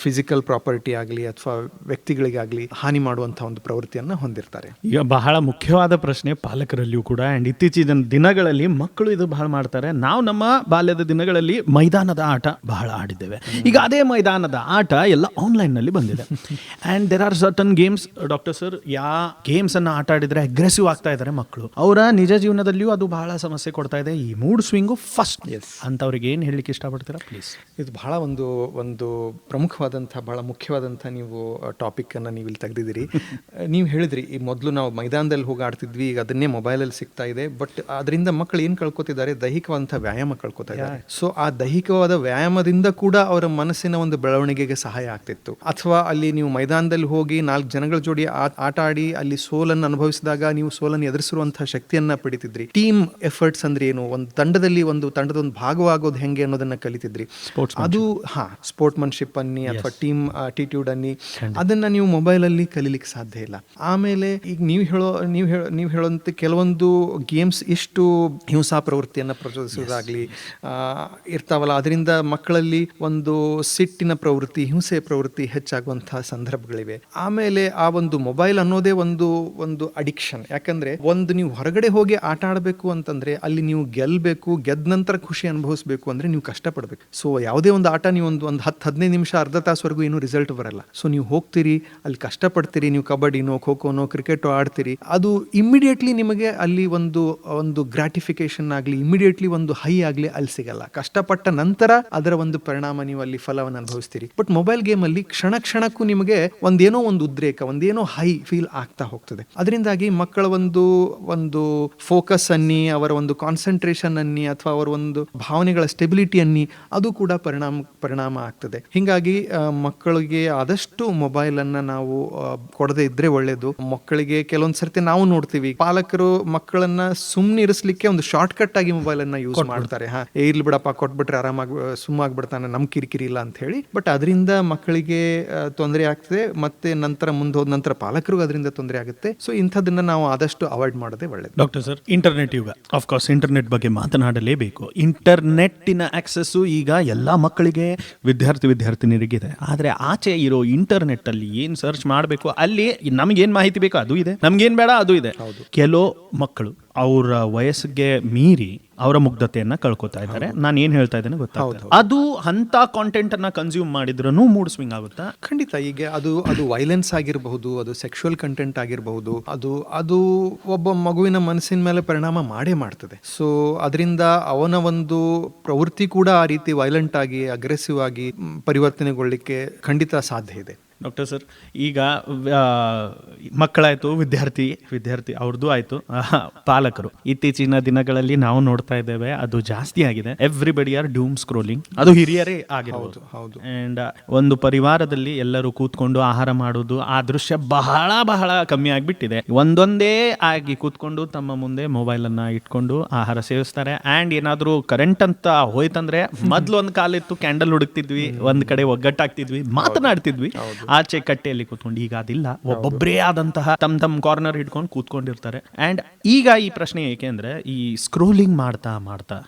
ಫಿಸಿಕಲ್ ಪ್ರಾಪರ್ಟಿ ಆಗಲಿ ಅಥವಾ ವ್ಯಕ್ತಿಗಳಿಗಾಗ್ಲಿ ಹಾನಿ ಮಾಡುವಂತಹ ಒಂದು ಪ್ರವೃತ್ತಿಯನ್ನ ಹೊಂದಿರ್ತಾರೆ. ಈಗ ಬಹಳ ಮುಖ್ಯವಾದ ಪ್ರಶ್ನೆ ಪಾಲಕರಲ್ಲಿಯೂ ಕೂಡ, ಅಂಡ್ ಇತ್ತೀಚಿನ ದಿನಗಳಲ್ಲಿ ಮಕ್ಕಳು ಇದು ಬಹಳ ಮಾಡ್ತಾರೆ. ನಾವು ನಮ್ಮ ಬಾಲ್ಯದ ದಿನಗಳಲ್ಲಿ ಮೈದಾನದ ಆಟ ಬಹಳ ಆಡಿದ್ದೇವೆ. ಈಗ ಅದೇ ಮೈದಾನದ ಆಟ ಎಲ್ಲ ಆನ್ಲೈನ್ ನಲ್ಲಿ ಬಂದಿದೆ. And there are certain games, doctor sir, games ಅನ್ನ ಆಟ ಆಡಿದ್ರೆ ಅಗ್ರೆಸಿವ್ ಆಗ್ತಾ ಇದ್ದಾರೆ ಮಕ್ಕಳು. ಅವರ ನಿಜ ಜೀವನದಲ್ಲಿಯೂ ಅದು ಬಹಳ ಸಮಸ್ಯೆ ಕೊಡ್ತಾ ಇದೆ. ಈ ಮೂಡ್ ಸ್ವಿಂಗು ಫಸ್ಟ್ ಅಂತ ಅವ್ರಿಗೆ ಏನು ಹೇಳಲಿಕ್ಕೆ ಇಷ್ಟಪಡ್ತೀರಾ ಪ್ಲೀಸ್? ಇದು ಬಹಳ ಒಂದು ಪ್ರಮುಖವಾದಂತಹ, ಬಹಳ ಮುಖ್ಯವಾದಂತಹ ನೀವು ಟಾಪಿಕ್ ಅನ್ನ ನೀವು ಇಲ್ಲಿ ತೆಗೆದಿದ್ದೀರಿ. ನೀವು ಹೇಳಿದ್ರಿ, ಈ ಮೊದಲು ನಾವು ಮೈದಾನದಲ್ಲಿ ಹೋಗಿ ಆಡ್ತಿದ್ವಿ, ಈಗ ಅದನ್ನೇ ಮೊಬೈಲಲ್ಲಿ ಸಿಗ್ತಾ ಇದೆ. ಬಟ್ ಅದರಿಂದ ಮಕ್ಕಳು ಏನು ಕಳ್ಕೊತಿದ್ದಾರೆ? ದೈಹಿಕವಾದಂತಹ ವ್ಯಾಯಾಮ ಕಳ್ಕೊತಾ ಇದ್ದಾರೆ. ಸೊ ಆ ದೈಹಿಕವಾದ ವ್ಯಾಯಾಮದಿಂದ ಕೂಡ ಅವರ ಮನಸ್ಸಿನ ಒಂದು ಬೆಳವಣಿಗೆಗೆ ಸಹಾಯ ಆಗ್ತಿತ್ತು. ಅಥವಾ ಅಲ್ಲಿ ನೀವು ಮೈದಾನದಲ್ಲಿ ಹೋಗಿ 4 ಜನಗಳ ಜೋಡಿ ಆಟ ಆಡಿ ಅಲ್ಲಿ ಸೋಲನ್ನು ಅನುಭವಿಸಿದಾಗ ನೀವು ಸೋಲನ್ನು ಎದುರಿಸಿರುವಂತಹ ಶಕ್ತಿಯನ್ನ ಪಡಿತಿದ್ರಿ. ಟೀಮ್ ಎಫರ್ಟ್ಸ್ ಅಂದ್ರೆ ಏನು, ಒಂದು ತಂಡದಲ್ಲಿ ತಂಡದ ಒಂದು ಭಾಗವಾಗೋದು ಹೆಂಗೆ ಅನ್ನೋದನ್ನ ಕಲಿತಿದ್ರಿ. ಅದು ಸ್ಪೋರ್ಟ್ಮನ್ಶಿಪ್ ಅನ್ನಿ ಅಥವಾ ಟೀಮ್ ಆಟಿಟ್ಯೂಡ್ ಅನ್ನಿ, ಅದನ್ನ ನೀವು ಮೊಬೈಲ್ ಅಲ್ಲಿ ಕಲಿಲಿಕ್ಕೆ ಸಾಧ್ಯ ಇಲ್ಲ. ಆಮೇಲೆ ಈಗ ನೀವು ಹೇಳೋಂತ ಕೆಲವೊಂದು ಗೇಮ್ಸ್ ಎಷ್ಟು ಹಿಂಸಾ ಪ್ರವೃತ್ತಿಯನ್ನ ಪ್ರಚೋದಿಸುವುದಾಗ್ಲಿ ಇರ್ತಾವಲ್ಲ, ಅದರಿಂದ ಮಕ್ಕಳಲ್ಲಿ ಒಂದು ಸಿಟ್ಟಿನ ಪ್ರವೃತ್ತಿ, ಹಿಂಸೆ ಪ್ರವೃತ್ತಿ ಹೆಚ್ಚಾಗುವಂತಹ ಸಂದರ್ಭಗಳಿವೆ. ಆಮೇಲೆ ಆ ಒಂದು ಮೊಬೈಲ್ ಅನ್ನೋದೇ ಒಂದು ಅಡಿಕ್ಷನ್. ಯಾಕಂದ್ರೆ ಒಂದು ನೀವು ಹೊರಗಡೆ ಹೋಗಿ ಆಟ ಆಡಬೇಕು ಅಂತಂದ್ರೆ ಅಲ್ಲಿ ನೀವು ಗೆಲ್ಬೇಕು, ಗೆದ್ದ ನಂತರ ಖುಷಿ ಅನುಭವಿಸಬೇಕು ಅಂದ್ರೆ ನೀವು ಕಷ್ಟಪಡಬೇಕು. ಸೊ ಯಾವುದೇ ಒಂದು ಆಟ ನೀವು ಒಂದು 10-15 ನಿಮಿಷ ಅರ್ಧ ತಾಸವರೆಗೂ ಏನು ರಿಸಲ್ಟ್ ಬರಲ್ಲ. ಸೊ ನೀವು ಹೋಗ್ತೀರಿ, ಅಲ್ಲಿ ಕಷ್ಟಪಡ್ತೀರಿ, ನೀವು ಕಬಡ್ಡಿನೋ ಖೋಖೋನೋ ಕ್ರಿಕೆಟೋ ಆಡ್ತೀರಿ, ಅದು ಇಮ್ಮಿಡಿಯೇಟ್ಲಿ ನಿಮಗೆ ಅಲ್ಲಿ ಒಂದು ಗ್ರಾಟಿಫಿಕೇಶನ್ ಆಗಲಿ, ಇಮಿಡಿಯೇಟ್ಲಿ ಒಂದು ಹೈ ಆಗಲಿ ಅಲ್ಲಿ ಸಿಗಲ್ಲ. ಕಷ್ಟಪಟ್ಟ ನಂತರ ಅದರ ಒಂದು ಪರಿಣಾಮ ನೀವು ಅಲ್ಲಿ ಫಲವನ್ನು ಅನುಭವಿಸ್ತೀರಿ. ಬಟ್ ಮೊಬೈಲ್ ಗೇಮ್ ಅಲ್ಲಿ ಕ್ಷಣ ಕ್ಷಣಕ್ಕೂ ನಿಮಗೆ ಒಂದೇನೋ ಒಂದು ಉದ್ರೇಕ, ಒಂದೇನೋ ಹೈ ಫೀಲ್ ಆಗ್ತಾ ಹೋಗ್ತದೆ. ಅದರಿಂದಾಗಿ ಮಕ್ಕಳ ಒಂದು ಫೋಕಸ್ ಅನ್ನಿ, ಅವರ ಒಂದು ಕಾನ್ಸಂಟ್ರೇಷನ್ ಅನ್ನಿ, ಅಥವಾ ಅವರ ಒಂದು ಭಾವನೆಗಳ ಸ್ಟೆಬಿಲಿಟಿ ಅನ್ನಿ, ಅದು ಕೂಡ ಪರಿಣಾಮ ಆಗ್ತದೆ. ಹಿಂಗಾಗಿ ಮಕ್ಕಳಿಗೆ ಆದಷ್ಟು ಮೊಬೈಲ್ ಅನ್ನ ನಾವು ಕೊಡದೇ ಇದ್ರೆ ಒಳ್ಳೇದು. ಮಕ್ಕಳಿಗೆ ಕೆಲವೊಂದ್ ಸರ್ತಿ ನಾವು ನೋಡ್ತೀವಿ, ಪಾಲಕರು ಮಕ್ಕಳನ್ನ ಸುಮ್ಮನೆ ಇರಿಸ್ಲಿಕ್ಕೆ ಒಂದು ಶಾರ್ಟ್ ಕಟ್ ಆಗಿ ಮೊಬೈಲ್ ಅನ್ನ ಯೂಸ್ ಮಾಡ್ತಾರೆ. ಇರ್ಲಿ ಬಿಡಪ್ಪ, ಕೊಟ್ಬಿಟ್ರೆ ಆರಾಮಾಗಿ ಸುಮ್ಮಾಗ್ಬಿಡ್ತಾನೆ, ನಮ್ ಕಿರಿಕಿರಿ ಇಲ್ಲ ಅಂತ ಹೇಳಿ. ಬಟ್ ಅದರಿಂದ ಮಕ್ಕಳಿಗೆ ತೊಂದರೆ ಆಗ್ತದೆ, ಮತ್ತೆ ನಂತರ ಮುಂದೆ ಹೋದ ನಂತರ ಪಾಲಕರಿಗೂ ಅದರಿಂದ ತೊಂದರೆ ಆಗುತ್ತೆ. ಸೊ ಇಂಥದನ್ನ ನಾವು ಆದಷ್ಟು ಅವಾಯ್ಡ್ ಮಾಡೋದೇ ಒಳ್ಳೇದು. ಡಾಕ್ಟರ್ ಸರ್, ಇಂಟರ್ನೆಟ್ ಯುಗ, ಆಫ್ಕೋರ್ಸ್ ಇಂಟರ್ನೆಟ್ ಬಗ್ಗೆ ಮಾತನಾಡಲೇಬೇಕು. ಇಂಟರ್ನೆಟ್ಟಿನ ಆಕ್ಸೆಸ್ ಈಗ ಎಲ್ಲಾ ಮಕ್ಕಳಿಗೆ, ವಿದ್ಯಾರ್ಥಿನಿಯರಿಗಿದೆ. ಆದ್ರೆ ಆಚೆ ಇರೋ ಇಂಟರ್ನೆಟ್ ಅಲ್ಲಿ ಏನ್ ಸರ್ಚ್ ಮಾಡಬೇಕು, ಅಲ್ಲಿ ನಮ್ಗೇನ್ ಮಾಹಿತಿ ಬೇಕೋ ಅದು ಇದೆ, ನಮ್ಗೇನ್ ಬೇಡ ಅದು ಇದೆ. ಕೆಲವು ಮಕ್ಕಳು ಅವರ ವಯಸ್ಸಿಗೆ ಮೀರಿ ಅವರ ಮುಗ್ಧತೆಯನ್ನ ಕಳ್ಕೊತಾ ಇದ್ದಾರೆ. ನಾನು ಏನ್ ಹೇಳ್ತಾ ಇದ್ದೇನೆ ಗೊತ್ತಾ, ಅದು ಅಂತ ಕಾಂಟೆಂಟ್ ಅನ್ನ ಕನ್ಸ್ಯೂಮ್ ಮಾಡಿದ್ರೂ ಮೂಡ್ ಸ್ವಿಂಗ್ ಆಗುತ್ತಾ? ಖಂಡಿತ. ಈಗ ಅದು ವೈಲೆನ್ಸ್ ಆಗಿರಬಹುದು, ಅದು ಸೆಕ್ಷುವಲ್ ಕಂಟೆಂಟ್ ಆಗಿರಬಹುದು, ಅದು ಒಬ್ಬ ಮಗುವಿನ ಮನಸ್ಸಿನ ಮೇಲೆ ಪರಿಣಾಮ ಮಾಡೇ ಮಾಡ್ತದೆ. ಸೊ ಅದರಿಂದ ಅವನ ಒಂದು ಪ್ರವೃತ್ತಿ ಕೂಡ ಆ ರೀತಿ ವೈಲೆಂಟ್ ಆಗಿ, ಅಗ್ರೆಸಿವ್ ಆಗಿ ಪರಿವರ್ತನೆಗೊಳ್ಳಿಕ್ಕೆ ಖಂಡಿತ ಸಾಧ್ಯ ಇದೆ. ಡಾಕ್ಟರ್ ಸರ್, ಈಗ ಮಕ್ಕಳಾಯ್ತು, ವಿದ್ಯಾರ್ಥಿ ಅವ್ರದ್ದು ಆಯ್ತು, ಪಾಲಕರು ಇತ್ತೀಚಿನ ದಿನಗಳಲ್ಲಿ ನಾವು ನೋಡ್ತಾ ಇದ್ದೇವೆ, ಅದು ಜಾಸ್ತಿ ಆಗಿದೆ. Everybody are doom scrolling. ಅದು ಹಿರಿಯರೇ ಆಗಿರಬಹುದು. ಅಂಡ್ ಒಂದು ಪರಿವಾರದಲ್ಲಿ ಎಲ್ಲರೂ ಕೂತ್ಕೊಂಡು ಆಹಾರ ಮಾಡೋದು, ಆ ದೃಶ್ಯ ಬಹಳ ಕಮ್ಮಿ ಆಗ್ಬಿಟ್ಟಿದೆ. ಒಂದೊಂದೇ ಆಗಿ ಕೂತ್ಕೊಂಡು ತಮ್ಮ ಮುಂದೆ ಮೊಬೈಲ್ ಅನ್ನ ಇಟ್ಕೊಂಡು ಆಹಾರ ಸೇವಿಸ್ತಾರೆ. ಅಂಡ್ ಏನಾದ್ರು ಕರೆಂಟ್ ಅಂತ ಹೋಯ್ತಂದ್ರೆ, ಮೊದ್ಲು ಒಂದು ಕಾಲಿತ್ತು, ಕ್ಯಾಂಡಲ್ ಹುಡುಕ್ತಿದ್ವಿ, ಒಂದ್ ಕಡೆ ಒಗ್ಗಟ್ಟಾಗ್ತಿದ್ವಿ, ಮಾತನಾಡ್ತಿದ್ವಿ ಆಚೆ ಕಟ್ಟೆಯಲ್ಲಿ ಕೂತ್ಕೊಂಡು. ಈಗ ಅದಿಲ್ಲ, ಒಬ್ಬೊಬ್ಬರೇ ಆದಂತಹ ತಮ್ಮ ಕಾರ್ನರ್ ಹಿಡ್ಕೊಂಡು ಕೂತ್ಕೊಂಡಿರ್ತಾರೆ. ಅಂಡ್ ಈಗ ಈ ಪ್ರಶ್ನೆ ಏಕೆ ಅಂದ್ರೆ, ಈ ಸ್ಕ್ರೋಲಿಂಗ್ ಮಾಡ್ತಾ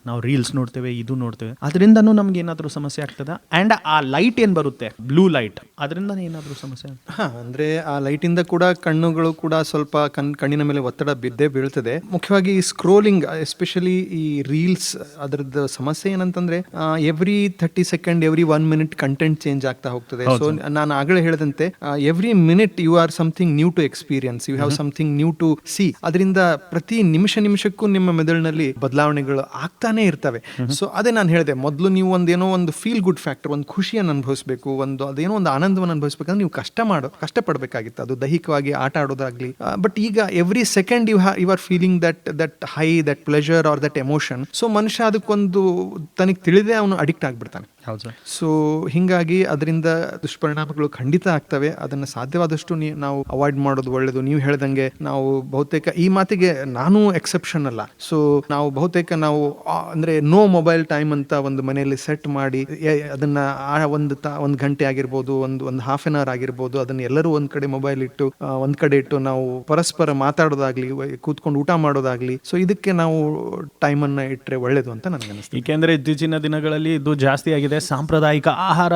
ನಾವು ರೀಲ್ಸ್ ನೋಡ್ತೇವೆ, ಇದು ನೋಡ್ತೇವೆ, ಅದರಿಂದನೂ ನಮ್ಗೆ ಏನಾದ್ರೂ ಸಮಸ್ಯೆ ಆಗ್ತದ? ಅಂಡ್ ಆ ಲೈಟ್ ಏನ್ ಬರುತ್ತೆ, ಬ್ಲೂ ಲೈಟ್, ಅದರಿಂದ ಏನಾದ್ರೂ ಸಮಸ್ಯೆ? ಅಂದ್ರೆ ಆ ಲೈಟ್ ಇಂದ ಕೂಡ ಕಣ್ಣುಗಳು ಕೂಡ ಸ್ವಲ್ಪ ಕಣ್ಣಿನ ಮೇಲೆ ಒತ್ತಡ ಬಿದ್ದೇ ಬೀಳ್ತದೆ. ಮುಖ್ಯವಾಗಿ ಈ ಸ್ಕ್ರೋಲಿಂಗ್, ಎಸ್ಪೆಷಲಿ ಈ ರೀಲ್ಸ್, ಅದರದ್ದು ಸಮಸ್ಯೆ ಏನಂತಂದ್ರೆ, every 30 second, every 1 minute content change ಆಗ್ತಾ ಹೋಗ್ತದೆ. ಸೊ ನಾನು ಆಗಲೇ ಹೇಳಿದಂತೆ, every minute you are something new to experience, you have something new to see. ಅದರಿಂದ ಪ್ರತಿ ನಿಮಿಷಕ್ಕೂ ನಿಮ್ಮ ಮೆದುಳಿನಲ್ಲಿ ಬದಲಾವಣೆಗಳು ಆಗ್ತಾನೆ ಇರ್ತವೆ. ಸೊ ಅದೇ ನಾನು ಹೇಳಿದೆ, ಮೊದಲು ನೀವು ಒಂದೇನೋ ಒಂದು ಫೀಲ್ ಗುಡ್ ಫ್ಯಾಕ್ಟರ್, ಒಂದು ಖುಷಿಯನ್ನು ಅನುಭವಿಸಬೇಕು, ಅದೇನೋ ಒಂದು ಆನಂದವನ್ನು ಅನುಭವಿಸಬೇಕಂದ್ರೆ ನೀವು ಕಷ್ಟಪಡಬೇಕಾಗಿತ್ತು, ಅದು ದೈಹಿಕವಾಗಿ ಆಟ ಆಡೋದಾಗ್ಲಿ. ಬಟ್ ಈಗ every second you are feeling that high, that pleasure or that emotion. So ಮನುಷ್ಯ ಅದಕ್ಕೊಂದು ತನಗೆ ತಿಳಿದೇ ಅವನು ಅಡಿಕ್ಟ್ ಆಗ್ಬಿಡ್ತಾನೆ. ಸೊ ಹಿಂಗಾಗಿ ಅದರಿಂದ ದುಷ್ಪರಿಣಾಮಗಳು ಖಂಡಿತ ಆಗ್ತವೆ. ಅದನ್ನು ಸಾಧ್ಯವಾದಷ್ಟು ನಾವು ಅವಾಯ್ಡ್ ಮಾಡೋದು ಒಳ್ಳೆಯದು. ನೀವು ಹೇಳ್ದಂಗೆ ನಾವು ಬಹುತೇಕ, ಈ ಮಾತಿಗೆ ನಾನು ಎಕ್ಸೆಪ್ಷನ್ ಅಲ್ಲ, ಸೊ ನಾವು ಬಹುತೇಕ ಅಂದ್ರೆ ನೋ ಮೊಬೈಲ್ ಟೈಮ್ ಅಂತ ಒಂದು ಮನೆಯಲ್ಲಿ ಸೆಟ್ ಮಾಡಿ, ಅದನ್ನ ಒಂದು ಗಂಟೆ ಆಗಿರ್ಬೋದು, ಒಂದು ಹಾಫ್ ಆನ್ ಅವರ್ ಆಗಿರ್ಬೋದು, ಅದನ್ನ ಎಲ್ಲರೂ ಒಂದ್ ಕಡೆ ಮೊಬೈಲ್ ಇಟ್ಟು ಒಂದ್ ಕಡೆ ಇಟ್ಟು ನಾವು ಪರಸ್ಪರ ಮಾತಾಡೋದಾಗ್ಲಿ, ಕೂತ್ಕೊಂಡು ಊಟ ಮಾಡೋದಾಗ್ಲಿ, ಸೊ ಇದಕ್ಕೆ ನಾವು ಟೈಮ್ ಅನ್ನ ಇಟ್ಟರೆ ಒಳ್ಳೇದು ಅಂತ ನನಗೆ ಅನಿಸ್ತದೆ. ಏಕೆಂದ್ರೆ ಇತ್ತೀಚಿನ ದಿನಗಳಲ್ಲಿ ಇದು ಜಾಸ್ತಿ ಆಗಿದೆ. ಸಾಂಪ್ರದಾಯಿಕ ಆಹಾರ,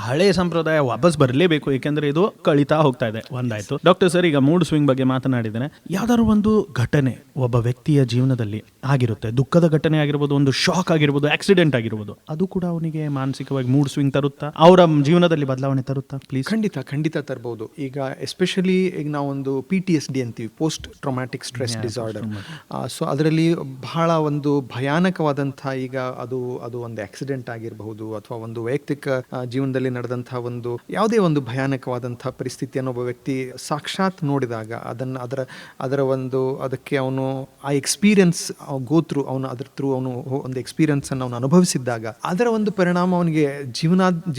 ಹಳೆ ಸಂಪ್ರದಾಯ ವಾಪಸ್ ಬರಲೇಬೇಕು, ಏಕೆಂದ್ರೆ ಇದು ಕಳೀತಾ ಹೋಗ್ತಾ ಇದೆ. ಒಂದಾಯ್ತು. ಡಾಕ್ಟರ್ ಸರ್, ಈಗ ಮೂಡ್ ಸ್ವಿಂಗ್ ಬಗ್ಗೆ ಮಾತನಾಡಿದ್ದೇನೆ. ಯಾವ್ದಾದ್ರು ಒಂದು ಘಟನೆ ಒಬ್ಬ ವ್ಯಕ್ತಿಯ ಜೀವನದಲ್ಲಿ ಆಗಿರುತ್ತೆ, ದುಃಖದ ಘಟನೆ ಆಗಿರ್ಬೋದು, ಒಂದು ಶಾಕ್ ಆಗಿರ್ಬೋದು, ಆಕ್ಸಿಡೆಂಟ್ ಆಗಿರ್ಬೋದು, ಅದು ಕೂಡ ಅವನಿಗೆ ಮಾನಸಿಕವಾಗಿ ಮೂಡ್ ಸ್ವಿಂಗ್ ತರುತ್ತಾ, ಅವರ ಜೀವನದಲ್ಲಿ ಬದಲಾವಣೆ ತರುತ್ತಾ? ಪ್ಲೀಸ್. ಖಂಡಿತ ತರಬಹುದು. ಈಗ ಎಸ್ಪೆಷಲಿ ಈಗ ನಾವೊಂದು PTSD ಅಂತೀವಿ, post traumatic stress disorder. So ಅದರಲ್ಲಿ ಬಹಳ ಒಂದು ಭಯಾನಕವಾದಂತಹ, ಈಗ ಅದು ಒಂದು ಆಕ್ಸಿಡೆಂಟ್ ಆಗಿರ್ಬೋದು, ಅಥವಾ ಒಂದು ವೈಯಕ್ತಿಕ ಜೀವನದಲ್ಲಿ ನಡೆದಂತಹ ಒಂದು ಯಾವುದೇ ಒಂದು ಭಯಾನಕವಾದಂತಹ ಪರಿಸ್ಥಿತಿಯನ್ನು ಒಬ್ಬ ವ್ಯಕ್ತಿ ಸಾಕ್ಷಾತ್ ನೋಡಿದಾಗ, ಅದಕ್ಕೆ ಅವನು ಆ ಎಕ್ಸ್ಪೀರಿಯನ್ಸ್ ಗೋತ್ರು, ಅವನು ಒಂದು ಎಕ್ಸ್ಪೀರಿಯನ್ಸ್ ಅನ್ನು ಅವನು ಅನುಭವಿಸಿದ್ದಾಗ, ಅದರ ಒಂದು ಪರಿಣಾಮ ಅವನಿಗೆ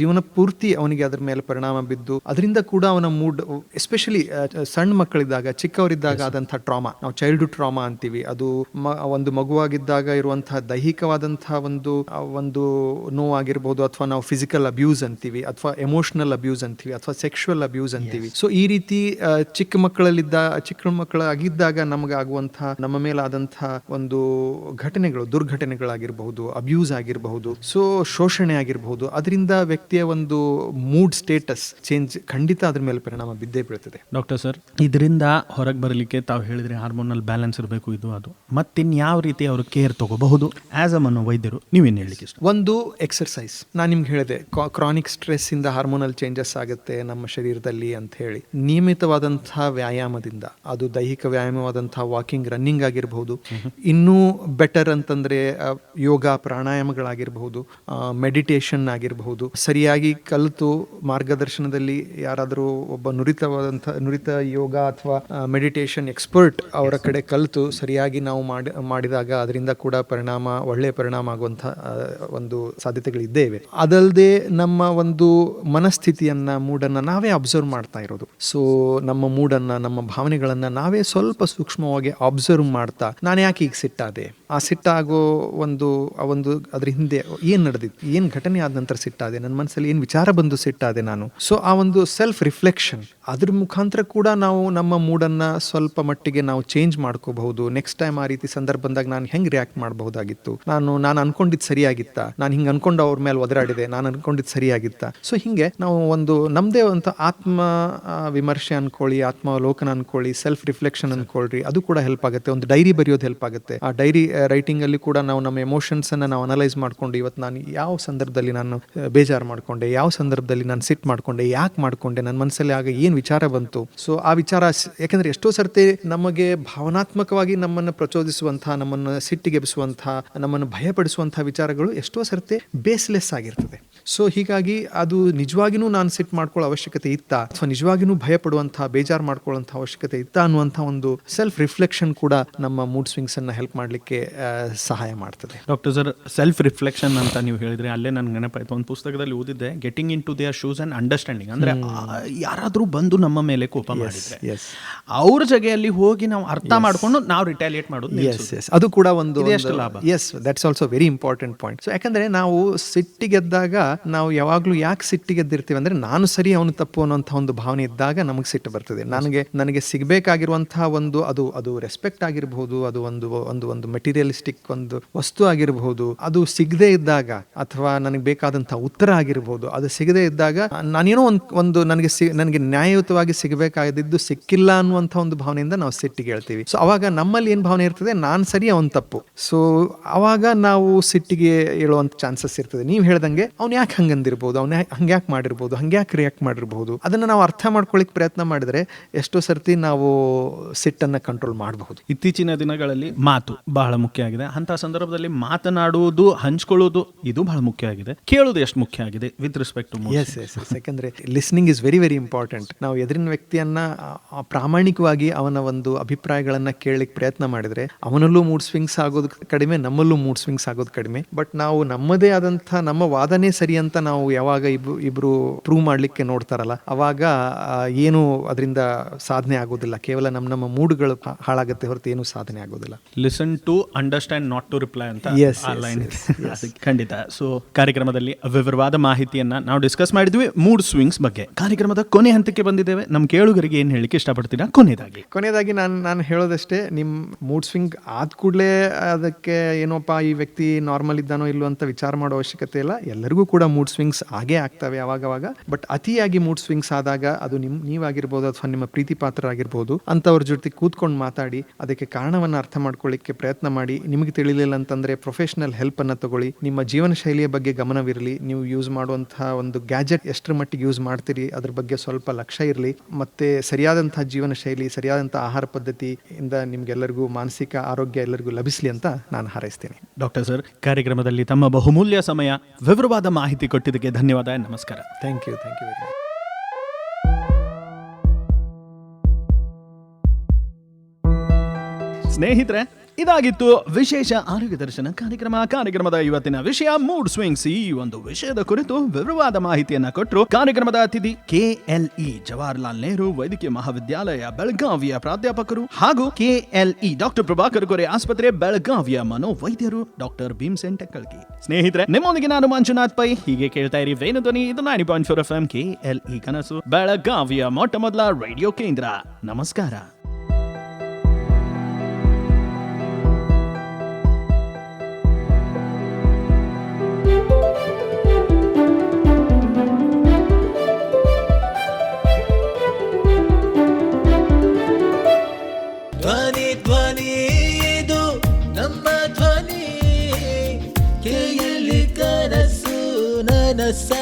ಜೀವನ ಪೂರ್ತಿ ಅವನಿಗೆ ಅದರ ಮೇಲೆ ಪರಿಣಾಮ ಬಿದ್ದು, ಅದರಿಂದ ಕೂಡ ಅವನ ಮೂಡ್, ಎಸ್ಪೆಷಲಿ ಸಣ್ಣ ಮಕ್ಕಳಿದ್ದಾಗ, ಚಿಕ್ಕವರಿದ್ದಾಗ ಆದಂತಹ ಟ್ರಾಮಾ, ನಾವು ಚೈಲ್ಡ್ಹುಡ್ ಟ್ರಾಮಾ ಅಂತೀವಿ, ಅದು ಒಂದು ಮಗುವಾಗಿದ್ದಾಗ ಇರುವಂತಹ ದೈಹಿಕವಾದಂತಹ ಒಂದು ನೋವು ನೋವು ಆಗಿರ್ಬೋದು, ಅಥವಾ ನಾವು ಫಿಸಿಕಲ್ ಅಬ್ಯೂಸ್ ಅಂತೀವಿ, ಅಥವಾ ಎಮೋಷನಲ್ ಅಬ್ಯೂಸ್ ಅಂತೀವಿ, ಅಥವಾ ಸೆಕ್ಷುವಲ್ ಅಬ್ಯೂಸ್ ಅಂತೀವಿ. ಸೊ ಈ ರೀತಿ ಚಿಕ್ಕ ಮಕ್ಕಳಾಗಿದ್ದಾಗ ನಮಗಾಗುವಂತಹ, ನಮ್ಮ ಮೇಲಾದಂತಹ ಒಂದು ದುರ್ಘಟನೆಗಳಾಗಿರಬಹುದು, ಅಬ್ಯೂಸ್ ಆಗಿರಬಹುದು, ಸೊ ಶೋಷಣೆ ಆಗಿರಬಹುದು, ಅದರಿಂದ ವ್ಯಕ್ತಿಯ ಒಂದು ಮೂಡ್ ಸ್ಟೇಟಸ್ ಚೇಂಜ್ ಖಂಡಿತ ಅದ್ರ ಮೇಲೆ ಪರಿಣಾಮ ಬಿದ್ದೇ ಬೀಳ್ತದೆ. ಡಾಕ್ಟರ್ ಸರ್, ಇದರಿಂದ ಹೊರಗೆ ಬರಲಿಕ್ಕೆ ತಾವು ಹೇಳಿದ್ರೆ ಹಾರ್ಮೋನಲ್ ಬ್ಯಾಲೆನ್ಸ್ ಇರಬೇಕು, ಇದು ಅದು ಮತ್ತಿನ್ಯಾವ ರೀತಿ ಅವರು ಕೇರ್ ತಗೋಬಹುದು ಆಸ್ ಅ ಮನೋವೈದ್ಯರು, ನೀವೇನು ಹೇಳಲಿಕ್ಕೆ ಇಷ್ಟ? ಒಂದು ಎಕ್ಸರ್ಸೈಸ್. ನಾನು ನಿಮ್ಗೆ ಹೇಳಿದೆ, ಕ್ರಾನಿಕ್ ಸ್ಟ್ರೆಸ್ ಇಂದ ಹಾರ್ಮೋನಲ್ ಚೇಂಜಸ್ ಆಗುತ್ತೆ ನಮ್ಮ ಶರೀರದಲ್ಲಿ ಅಂತ ಹೇಳಿ. ನಿಯಮಿತವಾದಂತಹ ವ್ಯಾಯಾಮದಿಂದ, ಅದು ದೈಹಿಕ ವ್ಯಾಯಾಮವಾದಂತಹ ವಾಕಿಂಗ್, ರನ್ನಿಂಗ್ ಆಗಿರಬಹುದು, ಇನ್ನೂ ಬೆಟರ್ ಅಂತಂದ್ರೆ ಯೋಗ ಪ್ರಾಣಾಯಾಮಗಳಾಗಿರಬಹುದು, ಮೆಡಿಟೇಷನ್ ಆಗಿರಬಹುದು, ಸರಿಯಾಗಿ ಕಲಿತು ಮಾರ್ಗದರ್ಶನದಲ್ಲಿ ಯಾರಾದರೂ ಒಬ್ಬ ನುರಿತ ಯೋಗ ಅಥವಾ ಮೆಡಿಟೇಷನ್ ಎಕ್ಸ್ಪರ್ಟ್ ಅವರ ಕಡೆ ಕಲಿತು ಸರಿಯಾಗಿ ನಾವು ಮಾಡಿದಾಗ ಅದರಿಂದ ಕೂಡ ಒಳ್ಳೆಯ ಪರಿಣಾಮ ಆಗುವಂಥ ಒಂದು ಸಾಧ್ಯತೆಗಳಿದ್ದೇ ಇವೆ. ಅದಲ್ಲದೆ ನಮ್ಮ ಒಂದು ಮನಸ್ಥಿತಿಯನ್ನ, ಮೂಡನ್ನು ನಾವೇ ಅಬ್ಸರ್ವ್ ಮಾಡ್ತಾ ಇರೋದು. ಸೊ ನಮ್ಮ ಮೂಡನ್ನು, ನಮ್ಮ ಭಾವನೆಗಳನ್ನು ನಾವೇ ಸ್ವಲ್ಪ ಸೂಕ್ಷ್ಮವಾಗಿ ಅಬ್ಸರ್ವ್ ಮಾಡ್ತಾ, ನಾನು ಯಾಕೆ ಈಗ ಸಿಟ್ಟಾದೆ, ಆ ಸಿಟ್ಟಾಗೋ ಒಂದು ಅದ್ರ ಹಿಂದೆ ಏನು ನಡೆದಿತ್ತು, ಏನು ಘಟನೆ ಆದ ನಂತರ ಸಿಟ್ಟಾದೆ, ನನ್ನ ಮನಸ್ಸಲ್ಲಿ ಏನು ವಿಚಾರ ಬಂದು ಸಿಟ್ಟಾದೆ ನಾನು. ಸೊ ಆ ಒಂದು ಸೆಲ್ಫ್ ರಿಫ್ಲೆಕ್ಷನ್, ಅದ್ರ ಮುಖಾಂತರ ಕೂಡ ನಾವು ನಮ್ಮ ಮೂಡನ್ನು ಸ್ವಲ್ಪ ಮಟ್ಟಿಗೆ ನಾವು ಚೇಂಜ್ ಮಾಡ್ಕೋಬಹುದು. ನೆಕ್ಸ್ಟ್ ಟೈಮ್ ಆ ರೀತಿ ಸಂದರ್ಭ ಬಂದಾಗ ನಾನು ಹೆಂಗೆ ರಿಯಾಕ್ಟ್ ಮಾಡಬಹುದಾಗಿತ್ತು, ನಾನು ಅನ್ಕೊಂಡಿದ್ದು ಸರಿಯಾಗಿತ್ತಾ, ನಾನು ಹಿಂಗೆ ಅನ್ಕೊಂಡು ಅವ್ರ ಮೇಲೆ ಒದರಾಡಿದೆ, ನಾನು ಅನ್ಕೊಂಡಿದ್ದು ಸರಿಯಾಗಿತ್ತಾ. ಸೊ ಹಿಂಗೆ ನಾವು ನಮ್ಮದೇ ಒಂದು ಆತ್ಮ ವಿಮರ್ಶೆ ಅನ್ಕೊಳ್ಳಿ, ಆತ್ಮಾವಲೋಕನ ಅನ್ಕೊಳ್ಳಿ, ಸೆಲ್ಫ್ ರಿಫ್ಲೆಕ್ಷನ್ ಅನ್ಕೊಳ್ರಿ, ಅದು ಕೂಡ ಹೆಲ್ಪ್ ಆಗುತ್ತೆ. ಒಂದು ಡೈರಿ ಬರೆಯೋದು ಹೆಲ್ಪ್ ಆಗುತ್ತೆ. ಆ ಡೈರಿ ರೈಟಿಂಗ್ ಅಲ್ಲಿ ಕೂಡ ನಾವು ನಮ್ಮ ಎಮೋಷನ್ಸ್ ಅನ್ನ ನಾವು ಅನಲೈಸ್ ಮಾಡ್ಕೊಂಡು, ಇವತ್ತು ನಾನು ಯಾವ ಸಂದರ್ಭದಲ್ಲಿ ನಾನು ಬೇಜಾರು ಮಾಡ್ಕೊಂಡೆ, ಯಾವ ಸಂದರ್ಭದಲ್ಲಿ ನಾನು ಸಿಟ್ ಮಾಡ್ಕೊಂಡೆ, ಯಾಕೆ ಮಾಡ್ಕೊಂಡೆ, ನನ್ನ ಮನಸ್ಸಲ್ಲಿ ಆಗ ಏನು ವಿಚಾರ ಬಂತು. ಸೊ ಆ ವಿಚಾರ, ಯಾಕಂದ್ರೆ ಎಷ್ಟೋ ಸರ್ತಿ ನಮಗೆ ಭಾವನಾತ್ಮಕವಾಗಿ ನಮ್ಮನ್ನು ಪ್ರಚೋದಿಸುವಂತಹ, ನಮ್ಮನ್ನು ಸಿಟ್ಟಿಗೆಬ್ಬಿಸುವಂತಹ, ನಮ್ಮನ್ನು ಭಯಪಡಿಸುವಂತಹ ವಿಚಾರಗಳು ಎಷ್ಟೋ ಸರ್ತಿ ಬೇಸ್ಲೆಸ್ ಆಗಿರ್ತದೆ. ಸೊ ಹೀಗಾಗಿ ಅದು ನಿಜವಾಗಿನೂ ನಾನು ಸಿಟ್ ಮಾಡ್ಕೊಳ್ಳೋ ಅವಶ್ಯಕತೆ ಇತ್ತಾ, ಅಥವಾ ನಿಜವಾಗಿನೂ ಭಯ ಪಡುವಂತಹ, ಬೇಜಾರು ಮಾಡ್ಕೊಳ್ಳುವಂತಹ ಅವಶ್ಯಕತೆ ಇತ್ತಾ ಅನ್ನುವಂತಹ ಒಂದು ಸೆಲ್ಫ್ ರಿಫ್ಲೆಕ್ಷನ್ ಕೂಡ ನಮ್ಮ ಮೂಡ್ ಸ್ವಿಂಗ್ಸ್ ಅನ್ನ ಹೆಲ್ಪ್ ಮಾಡಲಿಕ್ಕೆ ಸಹಾಯ ಮಾಡ್ತದೆ. ಡಾಕ್ಟರ್ ಸರ್, ಸೆಲ್ಫ್ ರಿಫ್ಲೆಕ್ಷನ್ ಅಂತ ನೀವು ಹೇಳಿದ್ರೆ ಅಲ್ಲೇ ನನ್ಗೆ ನೆನಪಾಯ್ತು, ಒಂದು ಪುಸ್ತಕದಲ್ಲಿ ಓದಿದ್ದೆ, getting into their shoes and understanding. ಅಂದ್ರೆ ಯಾರಾದ್ರೂ ಬಂದು ನಮ್ಮ ಮೇಲೆ ಕೋಪ ಮಾಡಿದ್ರೆ ಅವ್ರ ಜಗೆಯಲ್ಲಿ ಹೋಗಿ ನಾವು ಅರ್ಥ ಮಾಡ್ಕೊಂಡು ನಾವು ರಿಟಾಲಿಯೇಟ್ ಮಾಡೋದು, ಅದು ಕೂಡ ಒಂದು ಲಾಭ. That's also very important point. So ಯಾಕಂದ್ರೆ ನಾವು ಸಿಟ್ಟಿಗೆದ್ದಾಗ ನಾವು ಯಾವಾಗ್ಲೂ ಯಾಕೆ ಸಿಟ್ಟಿಗೆದ್ದಿರ್ತೀವಿ ಅಂದ್ರೆ, ನಾನು ಸರಿ ಅವನು ತಪ್ಪು ಅನ್ನೋಂಥ ಒಂದು ಭಾವನೆ ಇದ್ದಾಗ ನಮಗೆ ಸಿಟ್ಟು ಬರ್ತದೆ. ನನಗೆ ಸಿಗಬೇಕಾಗಿರುವಂತಹ ಒಂದು ಅದು ರೆಸ್ಪೆಕ್ಟ್ ಆಗಿರಬಹುದು, ಅದು ಒಂದು ಮೆಟೀರಿಯಲಿಸ್ಟಿಕ್ ಒಂದು ವಸ್ತು ಆಗಿರಬಹುದು, ಅದು ಸಿಗದೇ ಇದ್ದಾಗ, ಅಥವಾ ನನಗೆ ಬೇಕಾದಂತಹ ಉತ್ತರ ಆಗಿರಬಹುದು, ಅದು ಸಿಗದೇ ಇದ್ದಾಗ ನಾನೇನೋ ಒಂದು ನನಗೆ ನ್ಯಾಯಯುತವಾಗಿ ಸಿಗಬೇಕಾಗಿದ್ದು ಸಿಕ್ಕಿಲ್ಲ ಅನ್ನುವಂಥ ಒಂದು ಭಾವನೆಯಿಂದ ನಾವು ಸಿಟ್ಟಿಗೆ ಹೇಳ್ತೀವಿ. ಸೊ ಅವಾಗ ನಮ್ಮಲ್ಲಿ ಏನು ಭಾವನೆ ಇರ್ತದೆ, ನಾನು ಸರಿ ಅವನು ತಪ್ಪು. ಸೊ ಅವಾಗ ನಾವು ಸಿಟ್ಟಿಗೆ ಹೇಳುವಂತ ಚಾನ್ಸಸ್ ಇರ್ತದೆ. ನೀವು ಹೇಳ್ದಂಗೆ ಅವ್ನು ಯಾಕೆ ಹಂಗಂದಿರ್ಬೋದು, ಅವ್ನು ಹಂಗ್ಯಾಕೆ ಮಾಡಿರ್ಬೋದು, ಹಂಗ್ಯಾಕೆ ರಿಯಾಕ್ಟ್ ಮಾಡಿರ್ಬೋದು, ಅದನ್ನ ನಾವು ಅರ್ಥ ಮಾಡ್ಕೊಳ್ಳಿಕ್ಕೆ ಪ್ರಯತ್ನ ಮಾಡಿದ್ರೆ ಎಷ್ಟೋ ಸರ್ತಿ ನಾವು ಸಿಟ್ಟನ್ನು ಕಂಟ್ರೋಲ್ ಮಾಡಬಹುದು. ಇತ್ತೀಚಿನ ದಿನಗಳಲ್ಲಿ ಮಾತು ಬಹಳ ಮುಖ್ಯ ಆಗಿದೆ. ಅಂತ ಸಂದರ್ಭದಲ್ಲಿ ಮಾತನಾಡುವುದು, ಹಂಚ್ಕೊಳ್ಳೋದು ಇದು ಬಹಳ ಮುಖ್ಯ ಆಗಿದೆ. ಕೇಳೋದು ಎಷ್ಟು ಮುಖ್ಯ ಆಗಿದೆ ವಿತ್ ರೆಸ್ಪೆಕ್ಟ್ ಟು ಎಸ್. ಯಾಕಂದ್ರೆ listening is very very important. ನಾವು ಎದುರಿನ ವ್ಯಕ್ತಿಯನ್ನ ಪ್ರಾಮಾಣಿಕವಾಗಿ ಅವನ ಒಂದು ಅಭಿಪ್ರಾಯಗಳನ್ನ ಕೇಳಲಿಕ್ಕೆ ಪ್ರಯತ್ನ ಮಾಡಿದ್ರೆ ಅವನಲ್ಲೂ ಮೂಡ್ ಸ್ವಿಂಗ್ಸ್ ಆಗೋದು ಕಡಿಮೆ, ನಮ್ಮಲ್ಲೂ ಮೂಡ್ ಸ್ವಿಂಗ್ಸ್ ಆಗೋದು ಕಡಿಮೆ. ಬಟ್ ನಾವು ನಮ್ಮದೇ ಆದಂಥ ನಮ್ಮ ವಾದನೆ ಸರಿ ಅಂತ ನಾವು ಯಾವಾಗ ಇಬ್ರು ಪ್ರೂವ್ ಮಾಡ್ಲಿಕ್ಕೆ ನೋಡ್ತಾರಲ್ಲ, ಅವಾಗ ಏನು ಅದರಿಂದ ಸಾಧನೆ ಆಗೋದಿಲ್ಲ. ಕೇವಲ ನಮ್ಮ ಮೂಡ್ಗಳು ಹಾಳಾಗುತ್ತೆ ಹೊರತು ಏನು ಸಾಧನೆ ಆಗೋದಿಲ್ಲ. Listen to understand, not to reply ಅಂತ ಖಂಡಿತ. ಸೊ ಕಾರ್ಯಕ್ರಮದಲ್ಲಿ ವಿವರವಾದ ಮಾಹಿತಿಯನ್ನ ನಾವು ಡಿಸ್ಕಸ್ ಮಾಡಿದ್ವಿ ಮೂಡ್ ಸ್ವಿಂಗ್ಸ್ ಬಗ್ಗೆ. ಕಾರ್ಯಕ್ರಮದ ಕೊನೆ ಹಂತಕ್ಕೆ ಬಂದಿದ್ದೇವೆ. ನಮ್ಮ ಕೇಳುಗರಿಗೆ ಏನ್ ಹೇಳಿಕ್ಕೆ ಇಷ್ಟಪಡ್ತೀರಾ ಕೊನೆಯದಾಗಿ? ನಾನು ಹೇಳೋದಷ್ಟೇ, ನಿಮ್ ಮೂಡ್ ಸ್ವಿಂಗ್ ಆದ ಕೂಡಲೇ ಅದಕ್ಕೆ ಏನೋಪ್ಪ ಈ ವ್ಯಕ್ತಿ ನಾರ್ಮಲ್ ಇದ್ದಾನೋ ಇಲ್ಲೋ ಅಂತ ವಿಚಾರ ಮಾಡೋ ಅವಶ್ಯಕತೆ ಇಲ್ಲ. ಎಲ್ಲರಿಗೂ ಕೂಡ ಮೂಡ್ ಸ್ವಿಂಗ್ಸ್ ಆಗೇ ಆಗ್ತವೆ ಅವಾಗವಾಗ. ಬಟ್ ಅತಿಯಾಗಿ ಮೂಡ್ ಸ್ವಿಂಗ್ಸ್ ಆದಾಗ ಅದು ನೀವಾಗಿರ್ಬೋದು ಅಥವಾ ನಿಮ್ಮ ಪ್ರೀತಿ ಪಾತ್ರರಾಗಿರ್ಬೋದು, ಅಂತವ್ರ ಜೊತೆ ಕೂತ್ಕೊಂಡು ಮಾತಾಡಿ ಅದಕ್ಕೆ ಕಾರಣವನ್ನ ಅರ್ಥ ಮಾಡ್ಕೊಳ್ಳಿಕ್ಕೆ ಪ್ರಯತ್ನ ಮಾಡಿ. ನಿಮಗೆ ತಿಳಿಲಿಲ್ಲ ಅಂತಂದ್ರೆ ಪ್ರೊಫೆಷನಲ್ ಹೆಲ್ಪ್ ಅನ್ನ ತಗೊಳ್ಳಿ. ನಿಮ್ಮ ಜೀವನ ಶೈಲಿಯ ಬಗ್ಗೆ ಗಮನವಿರಲಿ. ನೀವು ಯೂಸ್ ಮಾಡುವಂತಹ ಒಂದು ಗ್ಯಾಜೆಟ್ ಎಷ್ಟರ ಮಟ್ಟಿಗೆ ಯೂಸ್ ಮಾಡ್ತೀರಿ ಅದ್ರ ಬಗ್ಗೆ ಸ್ವಲ್ಪ ಲಕ್ಷ್ಯ ಇರಲಿ. ಮತ್ತೆ ಸರಿಯಾದಂತಹ ಜೀವನ ಶೈಲಿ, ಸರಿಯಾದಂತಹ ಆಹಾರ ಪದ್ಧತಿಯಿಂದ ನಿಮ್ಗೆಲ್ಲರಿಗೂ ಮಾನಸಿಕ ಆರೋಗ್ಯ ಎಲ್ಲರಿಗೂ ಲಭಿಸಲಿ ಅಂತ ನಾನು ಹಾರೈಸ್ತೇನೆ. ಡಾಕ್ಟರ್ ಸರ್, ಕಾರ್ಯಕ್ರಮದಲ್ಲಿ ತಮ್ಮ ಬಹುಮೂಲ್ಯ ಸಮಯ, ವಿವರವಾದ ಮಾಹಿತಿ ಕೊಟ್ಟಿದ್ದಕ್ಕೆ ಧನ್ಯವಾದ. ನಮಸ್ಕಾರ. Thank you very much. ಸ್ನೇಹಿತರೆ, ಇದಾಗಿತ್ತು ವಿಶೇಷ ಆರೋಗ್ಯ ದರ್ಶನ ಕಾರ್ಯಕ್ರಮದ ಇವತ್ತಿನ ವಿಷಯ ಮೂಡ್ ಸ್ವಿಂಗ್ಸ್. ಈ ಒಂದು ವಿಷಯದ ಕುರಿತು ವಿವರವಾದ ಮಾಹಿತಿಯನ್ನ ಕೊಟ್ಟರು ಕಾರ್ಯಕ್ರಮದ ಅತಿಥಿ KLE ಜವಾಹರ್ಲಾಲ್ ನೆಹರು ವೈದ್ಯಕೀಯ ಮಹಾವಿದ್ಯಾಲಯ ಬೆಳಗಾವಿಯ ಪ್ರಾಧ್ಯಾಪಕರು ಹಾಗೂ KLE ಡಾಕ್ಟರ್ ಪ್ರಭಾಕರ್ ಕೋರೆ ಆಸ್ಪತ್ರೆ ಬೆಳಗಾವಿಯ ಮನೋವೈದ್ಯರು ಡಾಕ್ಟರ್ ಭೀಮಸೇನ್ ಟೆಕ್ಕಳ್ಗಿ. ಸ್ನೇಹಿತರೆ, ನಿಮ್ಮೊಂದಿಗೆ ನಾನು ಮಂಜುನಾಥ್ ಪೈ. ಹೀಗೆ ಕೇಳ್ತಾ ಇರಿ ವೇಣುಧ್ವನಿ. ಇದು 90.4 FM KLE ಕನಸು ಬೆಳಗಾವಿಯ ಮೊಟ್ಟ ಮೊದಲ ರೇಡಿಯೋ ಕೇಂದ್ರ. ನಮಸ್ಕಾರ. ಧ್ವನಿ ಇದು ನಮ್ಮ ಧ್ವನಿ, ಕೇಳಿ ಕನಸು ನನಸ